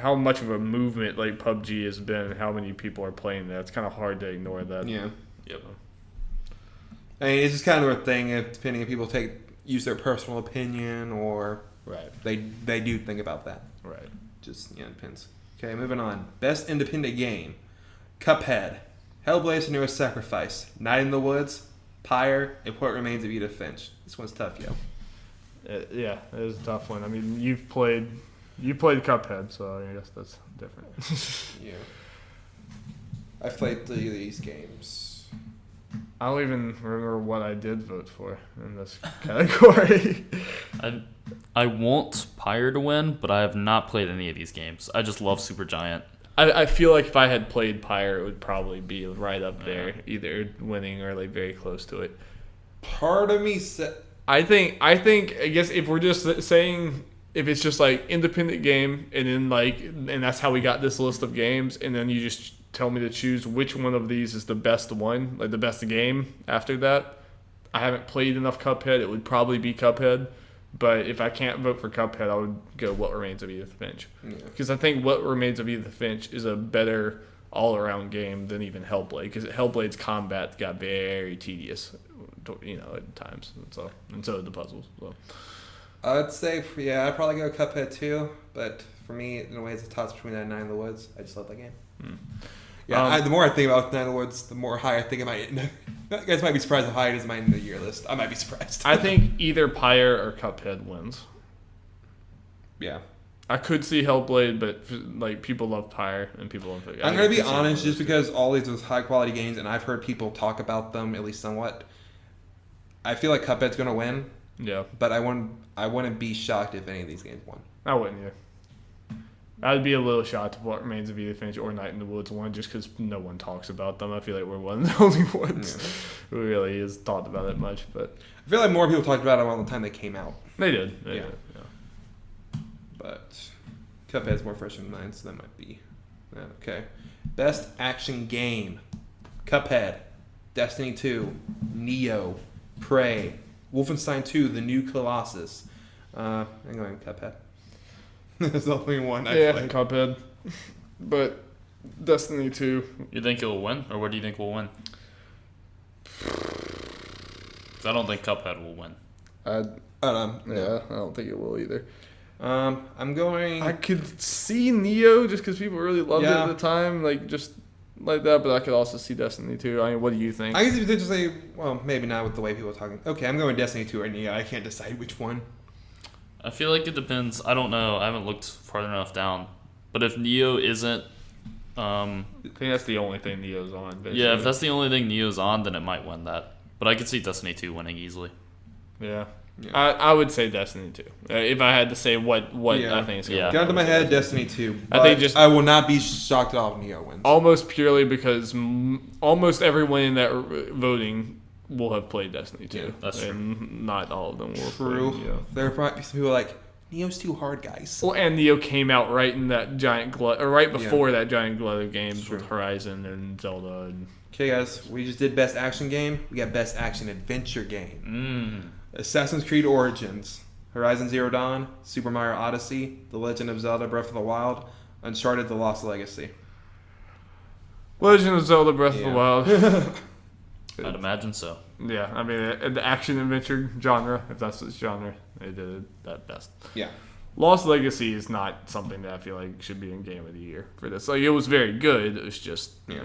much of a movement like PUBG has been, and how many people are playing that, it's kind of hard to ignore that. Yeah. Yep. I mean, it's just kind of a thing. Depending if people use their personal opinion or they do think about that. Right. Just it depends. Okay, moving on. Best independent game: Cuphead, Hellblade: Senua's Sacrifice, Night in the Woods, Pyre, and What Remains of Edith Finch. This one's tough, yo. It is a tough one. I mean, you played Cuphead, so I guess that's different. Yeah. I've played 3 of these games. I don't even remember what I did vote for in this category. I want Pyre to win, but I have not played any of these games. I just love Supergiant. I feel like if I had played Pyre, it would probably be right up there, either winning or like very close to it. Part of me said... I guess if we're just saying... If it's just like independent game and that's how we got this list of games, and then you just tell me to choose which one of these is the best one, like the best game after that. I haven't played enough Cuphead. It would probably be Cuphead. But if I can't vote for Cuphead, I would go What Remains of Edith Finch. Because I think What Remains of Edith Finch is a better all-around game than even Hellblade. Because Hellblade's combat got very tedious, at times. And so did the puzzles. So. I'd say, I'd probably go Cuphead too. But for me, in a way, it's a toss between that and Night in the Woods. I just love that game. Yeah, the more I think about Night in the Woods, the more high I think it might. You guys might be surprised how high it is in my end of the year list. I might be surprised. I think either Pyre or Cuphead wins. Yeah. I could see Hellblade, but people love Pyre and people love it. I'm going to be honest, just because all these are high quality games and I've heard people talk about them at least somewhat. I feel like Cuphead's going to win. Yeah. But I wouldn't be shocked if any of these games won. I wouldn't either. I'd be a little shocked if What Remains of Edith Finch or Night in the Woods won, just because no one talks about them. I feel like we're one of the only ones who really has talked about it much. But I feel like more people talked about it around the time they came out. They did. Yeah. But Cuphead's more fresh in mind, so that might be okay. Best action game. Cuphead, Destiny 2, Neo, Prey, Wolfenstein 2, The New Colossus. I'm going Cuphead. There's only one I played. Cuphead. But Destiny 2. You think it will win? Or what do you think will win? 'Cause I don't think Cuphead will win. I don't think it will either. I'm going... I could see Neo just because people really loved it at the time. Like, just... like that, but I could also see Destiny 2. I mean, what do you think? I guess potentially, well, maybe not with the way people are talking. Okay, I'm going Destiny 2 or Neo. I can't decide which one. I feel like it depends. I don't know. I haven't looked far enough down. But if Neo isn't... I think that's the only thing Neo's on. Basically. Yeah, if that's the only thing Neo's on, then it might win that. But I could see Destiny 2 winning easily. Yeah. I would say Destiny 2. If I had to say what I think is going to win. Got into my head, Destiny 2. I think I will not be shocked at all if Neo wins. Almost purely because almost everyone in that voting will have played Destiny 2. Yeah, that's true. And not all of them will. True. There are probably some people like, Neo's too hard, guys. Well, and Neo came out right in that giant glut, or right before that giant glut of games with Horizon and Zelda. Okay, guys, we just did Best Action Game. We got Best Action Adventure Game. Assassin's Creed Origins, Horizon Zero Dawn, Super Mario Odyssey, The Legend of Zelda Breath of the Wild, Uncharted The Lost Legacy. Legend of Zelda Breath of the Wild. I'd imagine so. Yeah, I mean, the action-adventure genre, if that's its genre, they did it that best. Yeah. Lost Legacy is not something that I feel like should be in Game of the Year for this. Like, it was very good. It was just, it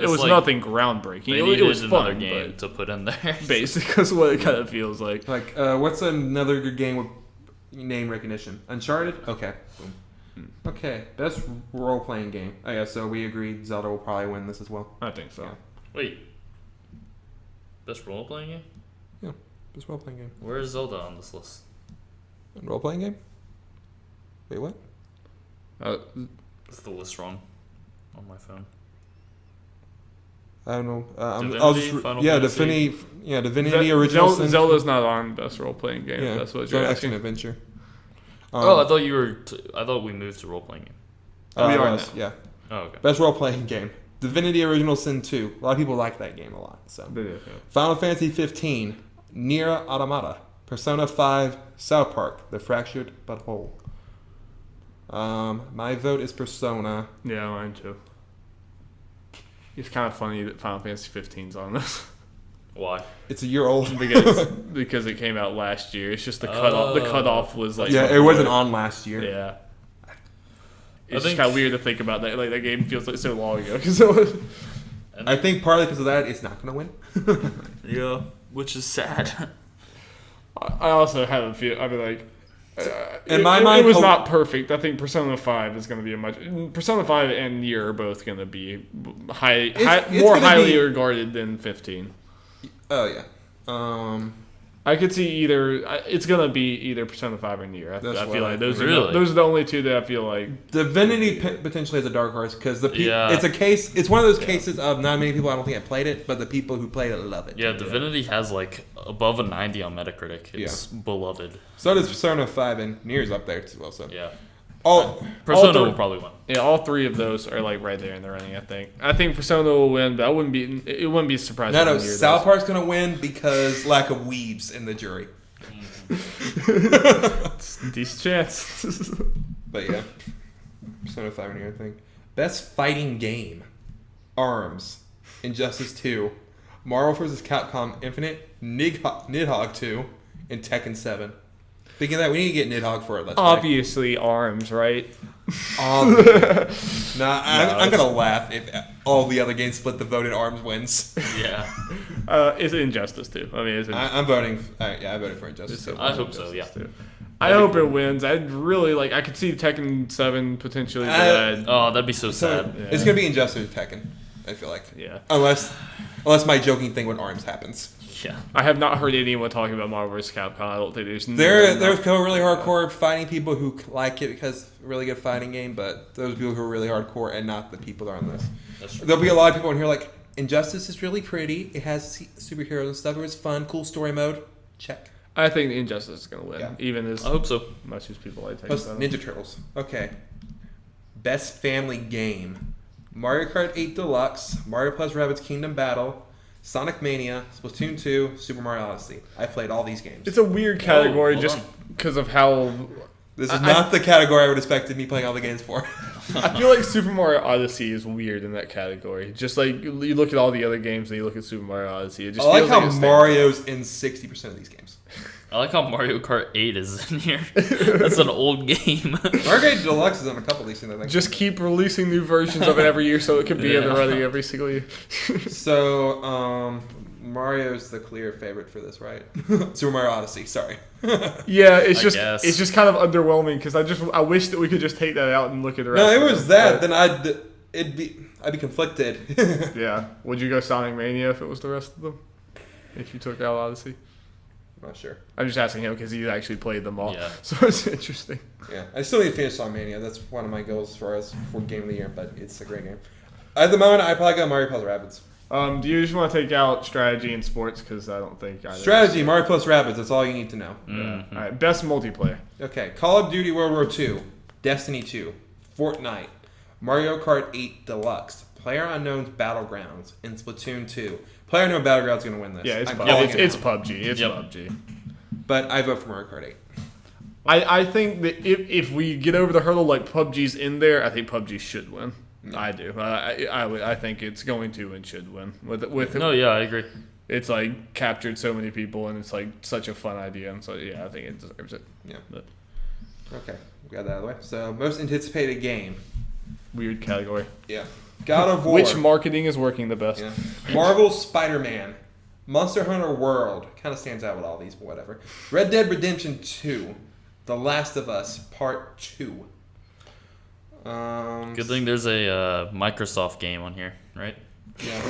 was like nothing groundbreaking. It was another fun, game to put in there. Basically, is what it kind of feels like. Like, what's another good game with name recognition? Uncharted? Okay. Boom. Okay, best role-playing game. I guess so. We agreed Zelda will probably win this as well. I think so. Yeah. Wait. Best role-playing game? Yeah, best role-playing game. Where is Zelda on this list? Role-playing game? Wait, what? Is the list wrong on my phone? I don't know. Divinity, original. Zelda's not on best role-playing game. Yeah, that's what you're asking. Adventure. I thought you were. I thought we moved to role-playing game. We are now. Yeah. Oh, okay. Best role-playing game. Divinity Original Sin 2. A lot of people like that game a lot. So. Final Fantasy 15. Nier Automata. Persona 5. South Park. The Fractured But Whole. My vote is Persona. Yeah, mine too. It's kind of funny that Final Fantasy 15's on this. Why? It's a year old. because it came out last year. It's just the cutoff. The cutoff was like it wasn't on last year. Yeah. It's just kind of weird to think about that. Like that game feels like so long ago. I think partly because of that, it's not going to win. Yeah, which is sad. I also have a feel. I mean, like. In my mind, it was not perfect. I think Persona 5 is going to be a much. Persona 5 and Nier are both going to be more highly regarded than 15. Oh yeah. I could see either. It's going to be either Persona 5 or Nier. I feel like those are the only two that I feel like. Divinity potentially has a dark horse because it's a case. It's one of those cases of not many people. I don't think have played it, but the people who played it love it. Yeah, Divinity has like above a 90 on Metacritic. It's beloved. So does Persona 5 and Nier's up there as well. So yeah. Persona will probably win. Yeah, all three of those are like right there in the running. I think Persona will win, but it wouldn't be surprising. No, South Park's gonna win because lack of weebs in the jury. Decent chance. But yeah, Persona 5 and Nier, I think. Best fighting game: ARMS, Injustice 2, Marvel vs. Capcom Infinite, Nidhogg 2, and Tekken 7. Speaking of that, we need to get Nidhogg for it. Obviously, ARMS, right? I'm going to laugh if all the other games split the vote and ARMS wins. Yeah. It's Injustice 2. I mean, I'm voting. I voted for Injustice 2. I hope so, yeah. I hope it wins. I'd really like. I could see Tekken 7 potentially. That'd be so sad. Yeah. It's going to be Injustice or Tekken, I feel like. Yeah. Unless my joking thing with ARMS happens. Yeah. I have not heard anyone talking about Marvel vs. Capcom. I don't think there's really hardcore fighting people who like it because it's a really good fighting game, but those people who are really hardcore and not the people that are on this. That's true. There'll be a lot of people in here like, Injustice is really pretty. It has superheroes and stuff. It was fun. Cool story mode. Check. I think Injustice is going to win, even as I hope so. much as people like Tekken 7. Ninja Turtles. Okay. Best family game: Mario Kart 8 Deluxe, Mario Plus Rabbids Kingdom Battle, Sonic Mania, Splatoon 2, Super Mario Odyssey. I played all these games. It's a weird category just because of how... This is not the category I would expect me playing all the games for. I feel like Super Mario Odyssey is weird in that category. Just like you look at all the other games and you look at Super Mario Odyssey. It just I feels like how Mario's in 60% of these games. I like how Mario Kart 8 is in here. That's an old game. Mario Kart Deluxe is on a couple of these things, I think. Just keep releasing new versions of it every year so it can be running every single year. So, Mario's the clear favorite for this, right? Super Mario Odyssey, sorry. Yeah, it's just kind of underwhelming because I wish that we could just take that out and look at the rest. No, it was that. Then I'd be conflicted. Yeah, would you go Sonic Mania if it was the rest of them? If you took out Odyssey? I'm not sure. I'm just asking him because he actually played them all. Yeah. So it's interesting. Yeah, I still need to finish Sonic Mania. That's one of my goals for Game of the Year, but it's a great game. At the moment, I probably got Mario Plus Rabbids. Do you just want to take out strategy and sports? Because I don't think either. Strategy, Mario Plus Rabbids. That's all you need to know. Mm-hmm. All right, best multiplayer. Okay, Call of Duty World War II, Destiny 2, Fortnite, Mario Kart 8 Deluxe, PlayerUnknown's Battlegrounds, and Splatoon 2. PlayerUnknown Battlegrounds is going to win this. Yeah, it's PUBG. It's PUBG. But I vote for Mario Kart 8. I think that if we get over the hurdle like PUBG's in there, I think PUBG should win. I do. I think it's going to and should win. I agree. It's like captured so many people and it's like such a fun idea. And so yeah, I think it deserves it. Yeah. Okay, we got that out of the way. So most anticipated game. Weird category. Yeah. God of War. Which marketing is working the best? Yeah. Marvel Spider-Man. Monster Hunter World. Kind of stands out with all these, but whatever. Red Dead Redemption 2. The Last of Us Part 2. Good thing there's a Microsoft game on here, right? Yeah.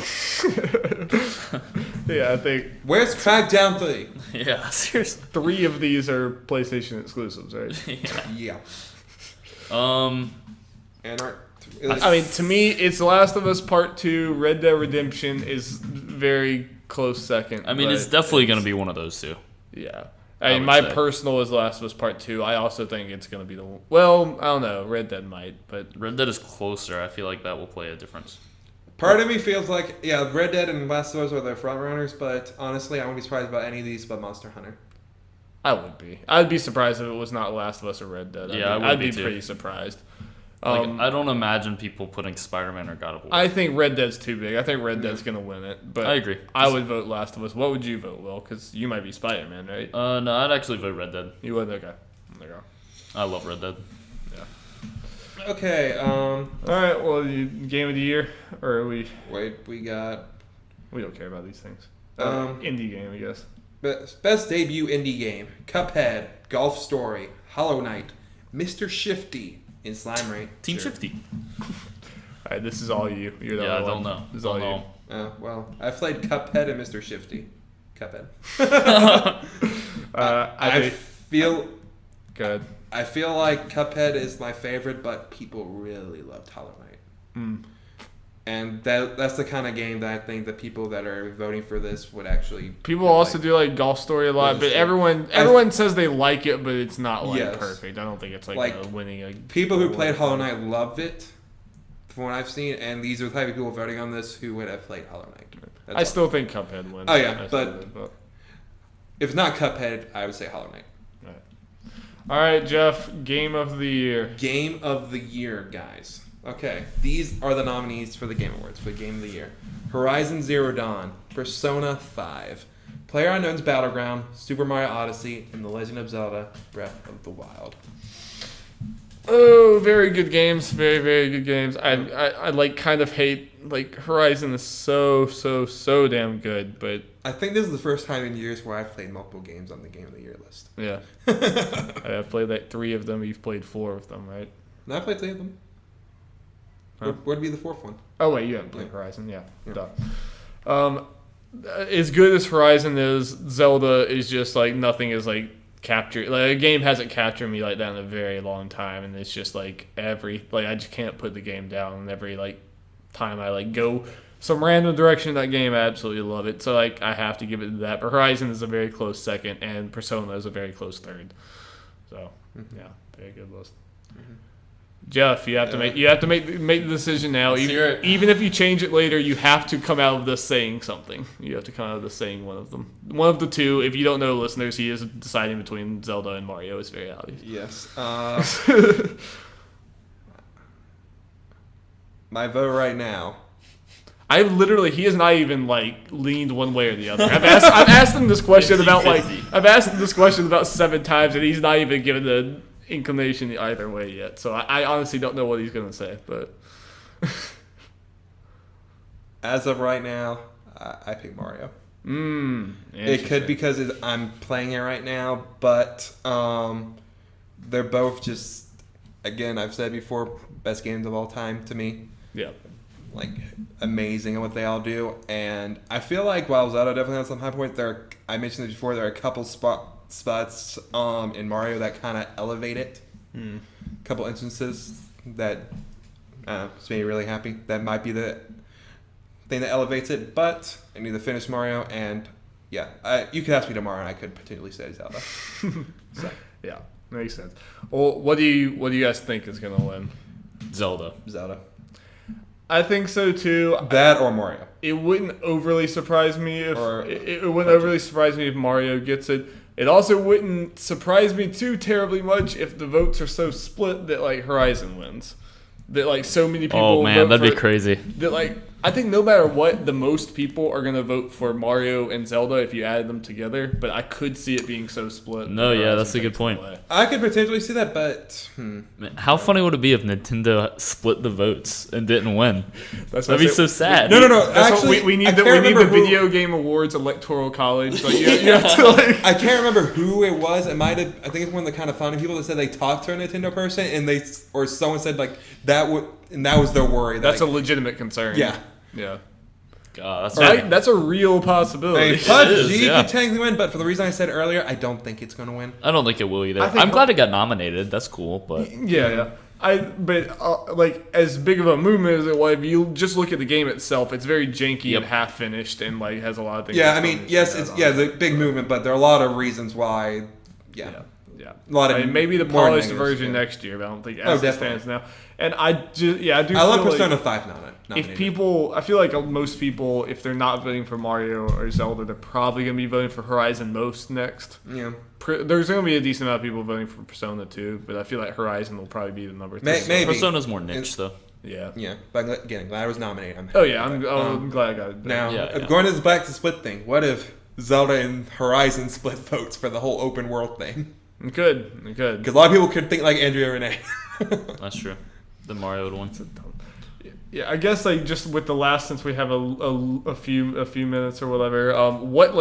Yeah, I think. Where's Crackdown 3? Yeah, seriously. 3 of these are PlayStation exclusives, right? Yeah. And I mean, to me, it's The Last of Us Part 2. Red Dead Redemption is very close second. I mean, it's definitely going to be one of those two. Yeah. I mean, my personal is The Last of Us Part 2. I also think it's going to be the one. Well, I don't know. Red Dead might, but... Red Dead is closer. I feel like that will play a difference. Part of me feels like, yeah, Red Dead and Last of Us are the front runners, but honestly, I wouldn't be surprised about any of these but Monster Hunter. I would be. I'd be surprised if it was not Last of Us or Red Dead. I'd be pretty surprised. I don't imagine people putting Spider-Man or God of War. I think Red Dead's too big. I think Red Dead's going to win it. But I agree. I would vote Last of Us. What would you vote, Will? Because you might be Spider-Man, right? No, I'd actually vote Red Dead. You would? Okay. There you go. I love Red Dead. Yeah. Okay. All right. Well, Game of the Year? Or are we... Wait, we got... We don't care about these things. Indie game, I guess. Best debut indie game. Cuphead, Golf Story, Hollow Knight, Mr. Shifty, and Slime Rank. Team Shifty. All right, this is all you. You're the I only don't one. know. This is all you. Well, I played Cuphead and Mr. Shifty. Cuphead. I feel... Good. I feel like Cuphead is my favorite, but people really loved Hollow Knight. And that's the kind of game that I think the people that are voting for this would actually... People also do like Golf Story a lot, but everyone says they like it, but it's not perfect. I don't think it's like winning a... People who played Hollow Knight loved it, from what I've seen, and these are the type of people voting on this who would have played Hollow Knight. I still think Cuphead wins. Oh yeah, but if it's not Cuphead, I would say Hollow Knight. All right, Jeff, Game of the Year. Game of the Year, guys. Okay, these are the nominees for the Game Awards for the Game of the Year. Horizon Zero Dawn, Persona 5, PlayerUnknown's Battleground, Super Mario Odyssey, and The Legend of Zelda Breath of the Wild. Oh, very good games. Very, very good games. I like kind of hate, like, Horizon is so damn good, but... I think this is the first time in years where I've played multiple games on the Game of the Year list. Yeah. I've played like 3 of them. You've played 4 of them, right? No, I played 3 of them. Huh? What'd be the 4th one? Oh, wait, you haven't played Horizon. Yeah. Duh. As good as Horizon is, Zelda is just like nothing is like captured. Like a game hasn't captured me like that in a very long time, and it's just like I just can't put the game down. And every like time I like go some random direction in that game, I absolutely love it. So like I have to give it to that. But Horizon is a very close second, and Persona is a very close third. So yeah, very good list. Jeff, you have to make the decision now. Even if you change it later, you have to come out of this saying something. You have to come out of this saying one of them. One of the two. If you don't know, listeners, he is deciding between Zelda and Mario. It's very obvious. Yes. My vote right now. He has not even leaned one way or the other. I've asked him this question about 7 times, and he's not even given the inclination either way yet. So I honestly don't know what he's gonna say, but as of right now, I pick Mario. It could because I'm playing it right now, but they're both just, again, I've said before, best games of all time to me. Yeah. Amazing at what they all do, and I feel like while Zelda definitely has some high point, I mentioned it before, there are a couple spots in Mario that kind of elevate it. A couple instances that just made me really happy. That might be the thing that elevates it, but I need to finish Mario, and you could ask me tomorrow and I could potentially say Zelda. So. Yeah, makes sense. Well, what do you guys think is gonna win? Zelda. I think so too. That or Mario. It wouldn't overly surprise me if Mario gets it. It also wouldn't surprise me too terribly much if the votes are so split that Horizon wins. That so many people. Oh man, that'd be crazy. That I think no matter what, the most people are gonna vote for Mario and Zelda if you added them together. But I could see it being so split. No, yeah, that's a good point. I could potentially see that, but Man, how funny would it be if Nintendo split the votes and didn't win? That'd be so sad. No. Actually, we need the Video Game Awards Electoral College. You have to I can't remember who it was. It might have. I think it's one of the kind of funny people that said they talked to a Nintendo person and someone said that was their worry. That's a legitimate concern. Yeah. God, that's a real possibility. PUBG could technically win, but for the reason I said earlier, I don't think it's going to win. I don't think it will either. I'm glad it got nominated. That's cool, but yeah. As big of a movement as it was, if you just look at the game itself, it's very janky and half finished, and has a lot of things. Yeah, I mean, yes, it's a big movement, but there are a lot of reasons why. Yeah. A lot of maybe the polished version next year, but I don't think as it stands now. And I do. I love Persona 5 nominated. I feel like most people, if they're not voting for Mario or Zelda, they're probably going to be voting for Horizon most next. Yeah. There's going to be a decent amount of people voting for Persona 2, but I feel like Horizon will probably be the number 3. Maybe. Persona's more niche, though. Yeah. Yeah, but again, glad I was nominated. I'm glad I got it. Now, going to the back to split thing, what if Zelda and Horizon split votes for the whole open world thing? It could. Because a lot of people could think like Andrea Renee. That's true. The Mario would win. Yeah, I guess just with the last, since we have a few minutes or whatever.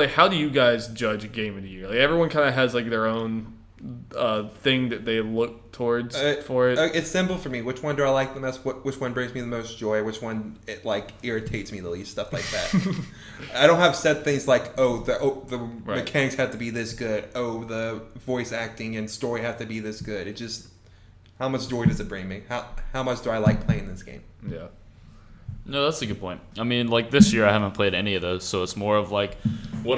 How do you guys judge a game of the year? Everyone kind of has their own thing that they look towards for it. It's simple for me. Which one do I like the most? Which one brings me the most joy? Which one irritates me the least? Stuff like that. I don't have set things like the mechanics have to be this good. The voice acting and story have to be this good. It just, how much joy does it bring me? How much do I like playing this game? Yeah. No, that's a good point. I mean, this year I haven't played any of those, so it's more of what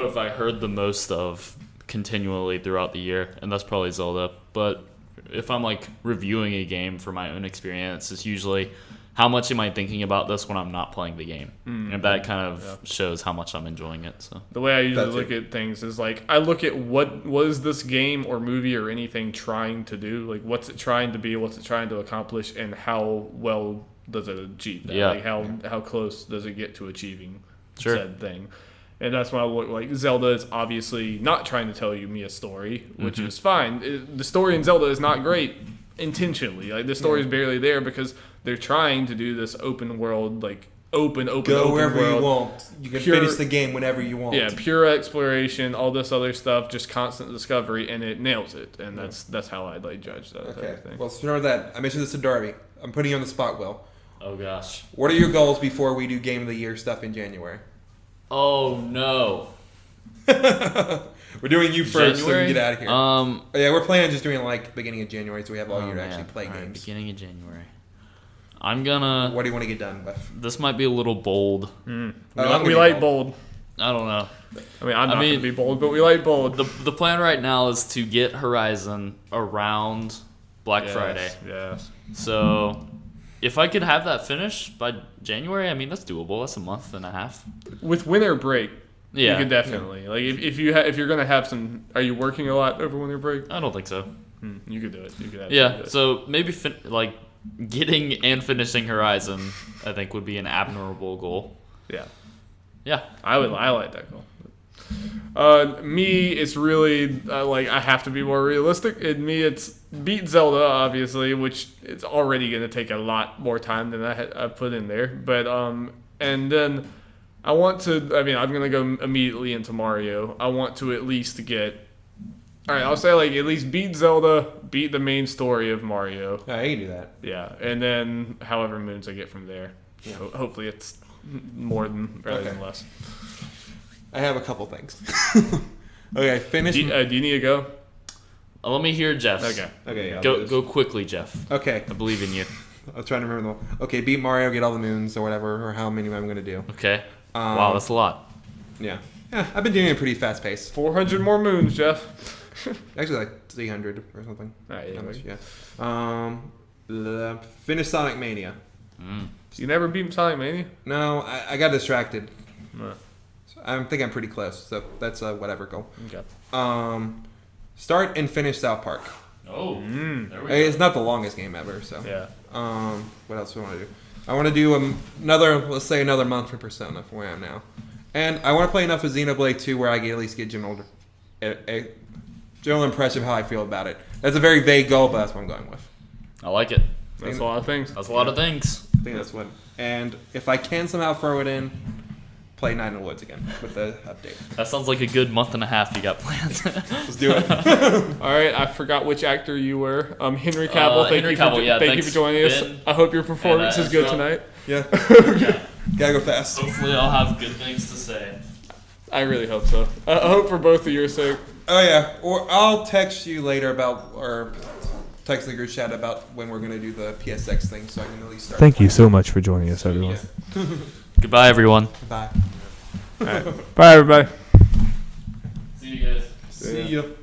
have I heard the most of continually throughout the year, and that's probably Zelda. But if I'm reviewing a game for my own experience, it's usually how much am I thinking about this when I'm not playing the game, and that kind of shows how much I'm enjoying it. So the way I usually look at things is I look at what is this game or movie or anything trying to do, what's it trying to be, what's it trying to accomplish, and how well does it achieve that? How close does it get to achieving said thing? And that's when I look Zelda is obviously not trying to tell me a story, which is fine. The story in Zelda is not great intentionally. The story is barely there because they're trying to do this open world, open go wherever world. You want. You can finish the game whenever you want. Yeah, pure exploration, all this other stuff, just constant discovery, and it nails it. And that's how I'd judge that. Okay. Well, so remember that I mentioned this to Darby. I'm putting you on the spot, Will. Oh gosh. What are your goals before we do Game of the Year stuff in January? Oh no. We're doing you first, January? so we can get out of here. Yeah, we're planning on just doing beginning of January, so we have all year to actually play games. Beginning of January. I'm gonna. What do you want to get done with? This might be a little bold. We like bold. I don't know. I mean, I'm not gonna be bold, but we like bold. The plan right now is to get Horizon around Black Friday. Yes. So if I could have that finished by January, I mean, that's doable. That's a month and a half. With winter break, yeah, you could definitely. Like if you're gonna have some, are you working a lot over winter break? I don't think so. You could do it. You could. Yeah. So maybe getting and finishing Horizon, I think would be an admirable goal. Yeah. Yeah. I like that goal. Me, it's really I have to be more realistic. In me, it's beat Zelda, obviously, which it's already going to take a lot more time than I put in there. But and then I want to. I mean, I'm going to go immediately into Mario. I want to at least get. All right, I'll say at least beat Zelda, beat the main story of Mario. Yeah, you can do that. Yeah, and then however moons I get from there. Yeah. Hopefully it's more rather than less. I have a couple things. Okay, finish. Do you need to go? Let me hear Jeff's. Okay. Yeah, go quickly, Jeff. Okay. I believe in you. I was trying to remember them all. Okay, beat Mario, get all the moons or whatever, or how many I'm going to do. Okay. Wow, that's a lot. Yeah. Yeah, I've been doing it at a pretty fast pace. 400 more moons, Jeff. Actually, 300 or something. Yeah. Finish Sonic Mania. You never beat Sonic Mania? No, I got distracted. No. So I think I'm pretty close, so that's whatever goal. Okay. Start and finish South Park. Oh, there we go. It's not the longest game ever, so. Yeah. What else do I want to do? I want to do another month for Persona from where I am now. And I want to play enough of Xenoblade 2 where I can at least get a general impression of how I feel about it. That's a very vague goal, but that's what I'm going with. I like it. That's a lot of things. That's a lot of things. I think that's what. And if I can somehow throw it in, play Night in the Woods again with the update. That sounds like a good month and a half you got planned. Let's do it. All right, I forgot which actor you were. Henry Cavill. Thank you for joining us. I hope your performance is good tonight. Yeah. Gotta go fast. Hopefully, I'll have good things to say. I really hope so. I hope for both of your sake. Oh yeah, or I'll text you later or text the group chat about when we're gonna do the PSX thing, so I can at least start. Thank you so much for joining us, everyone. Yeah. Goodbye, everyone. Bye. All right. Bye, everybody. See you guys. See you.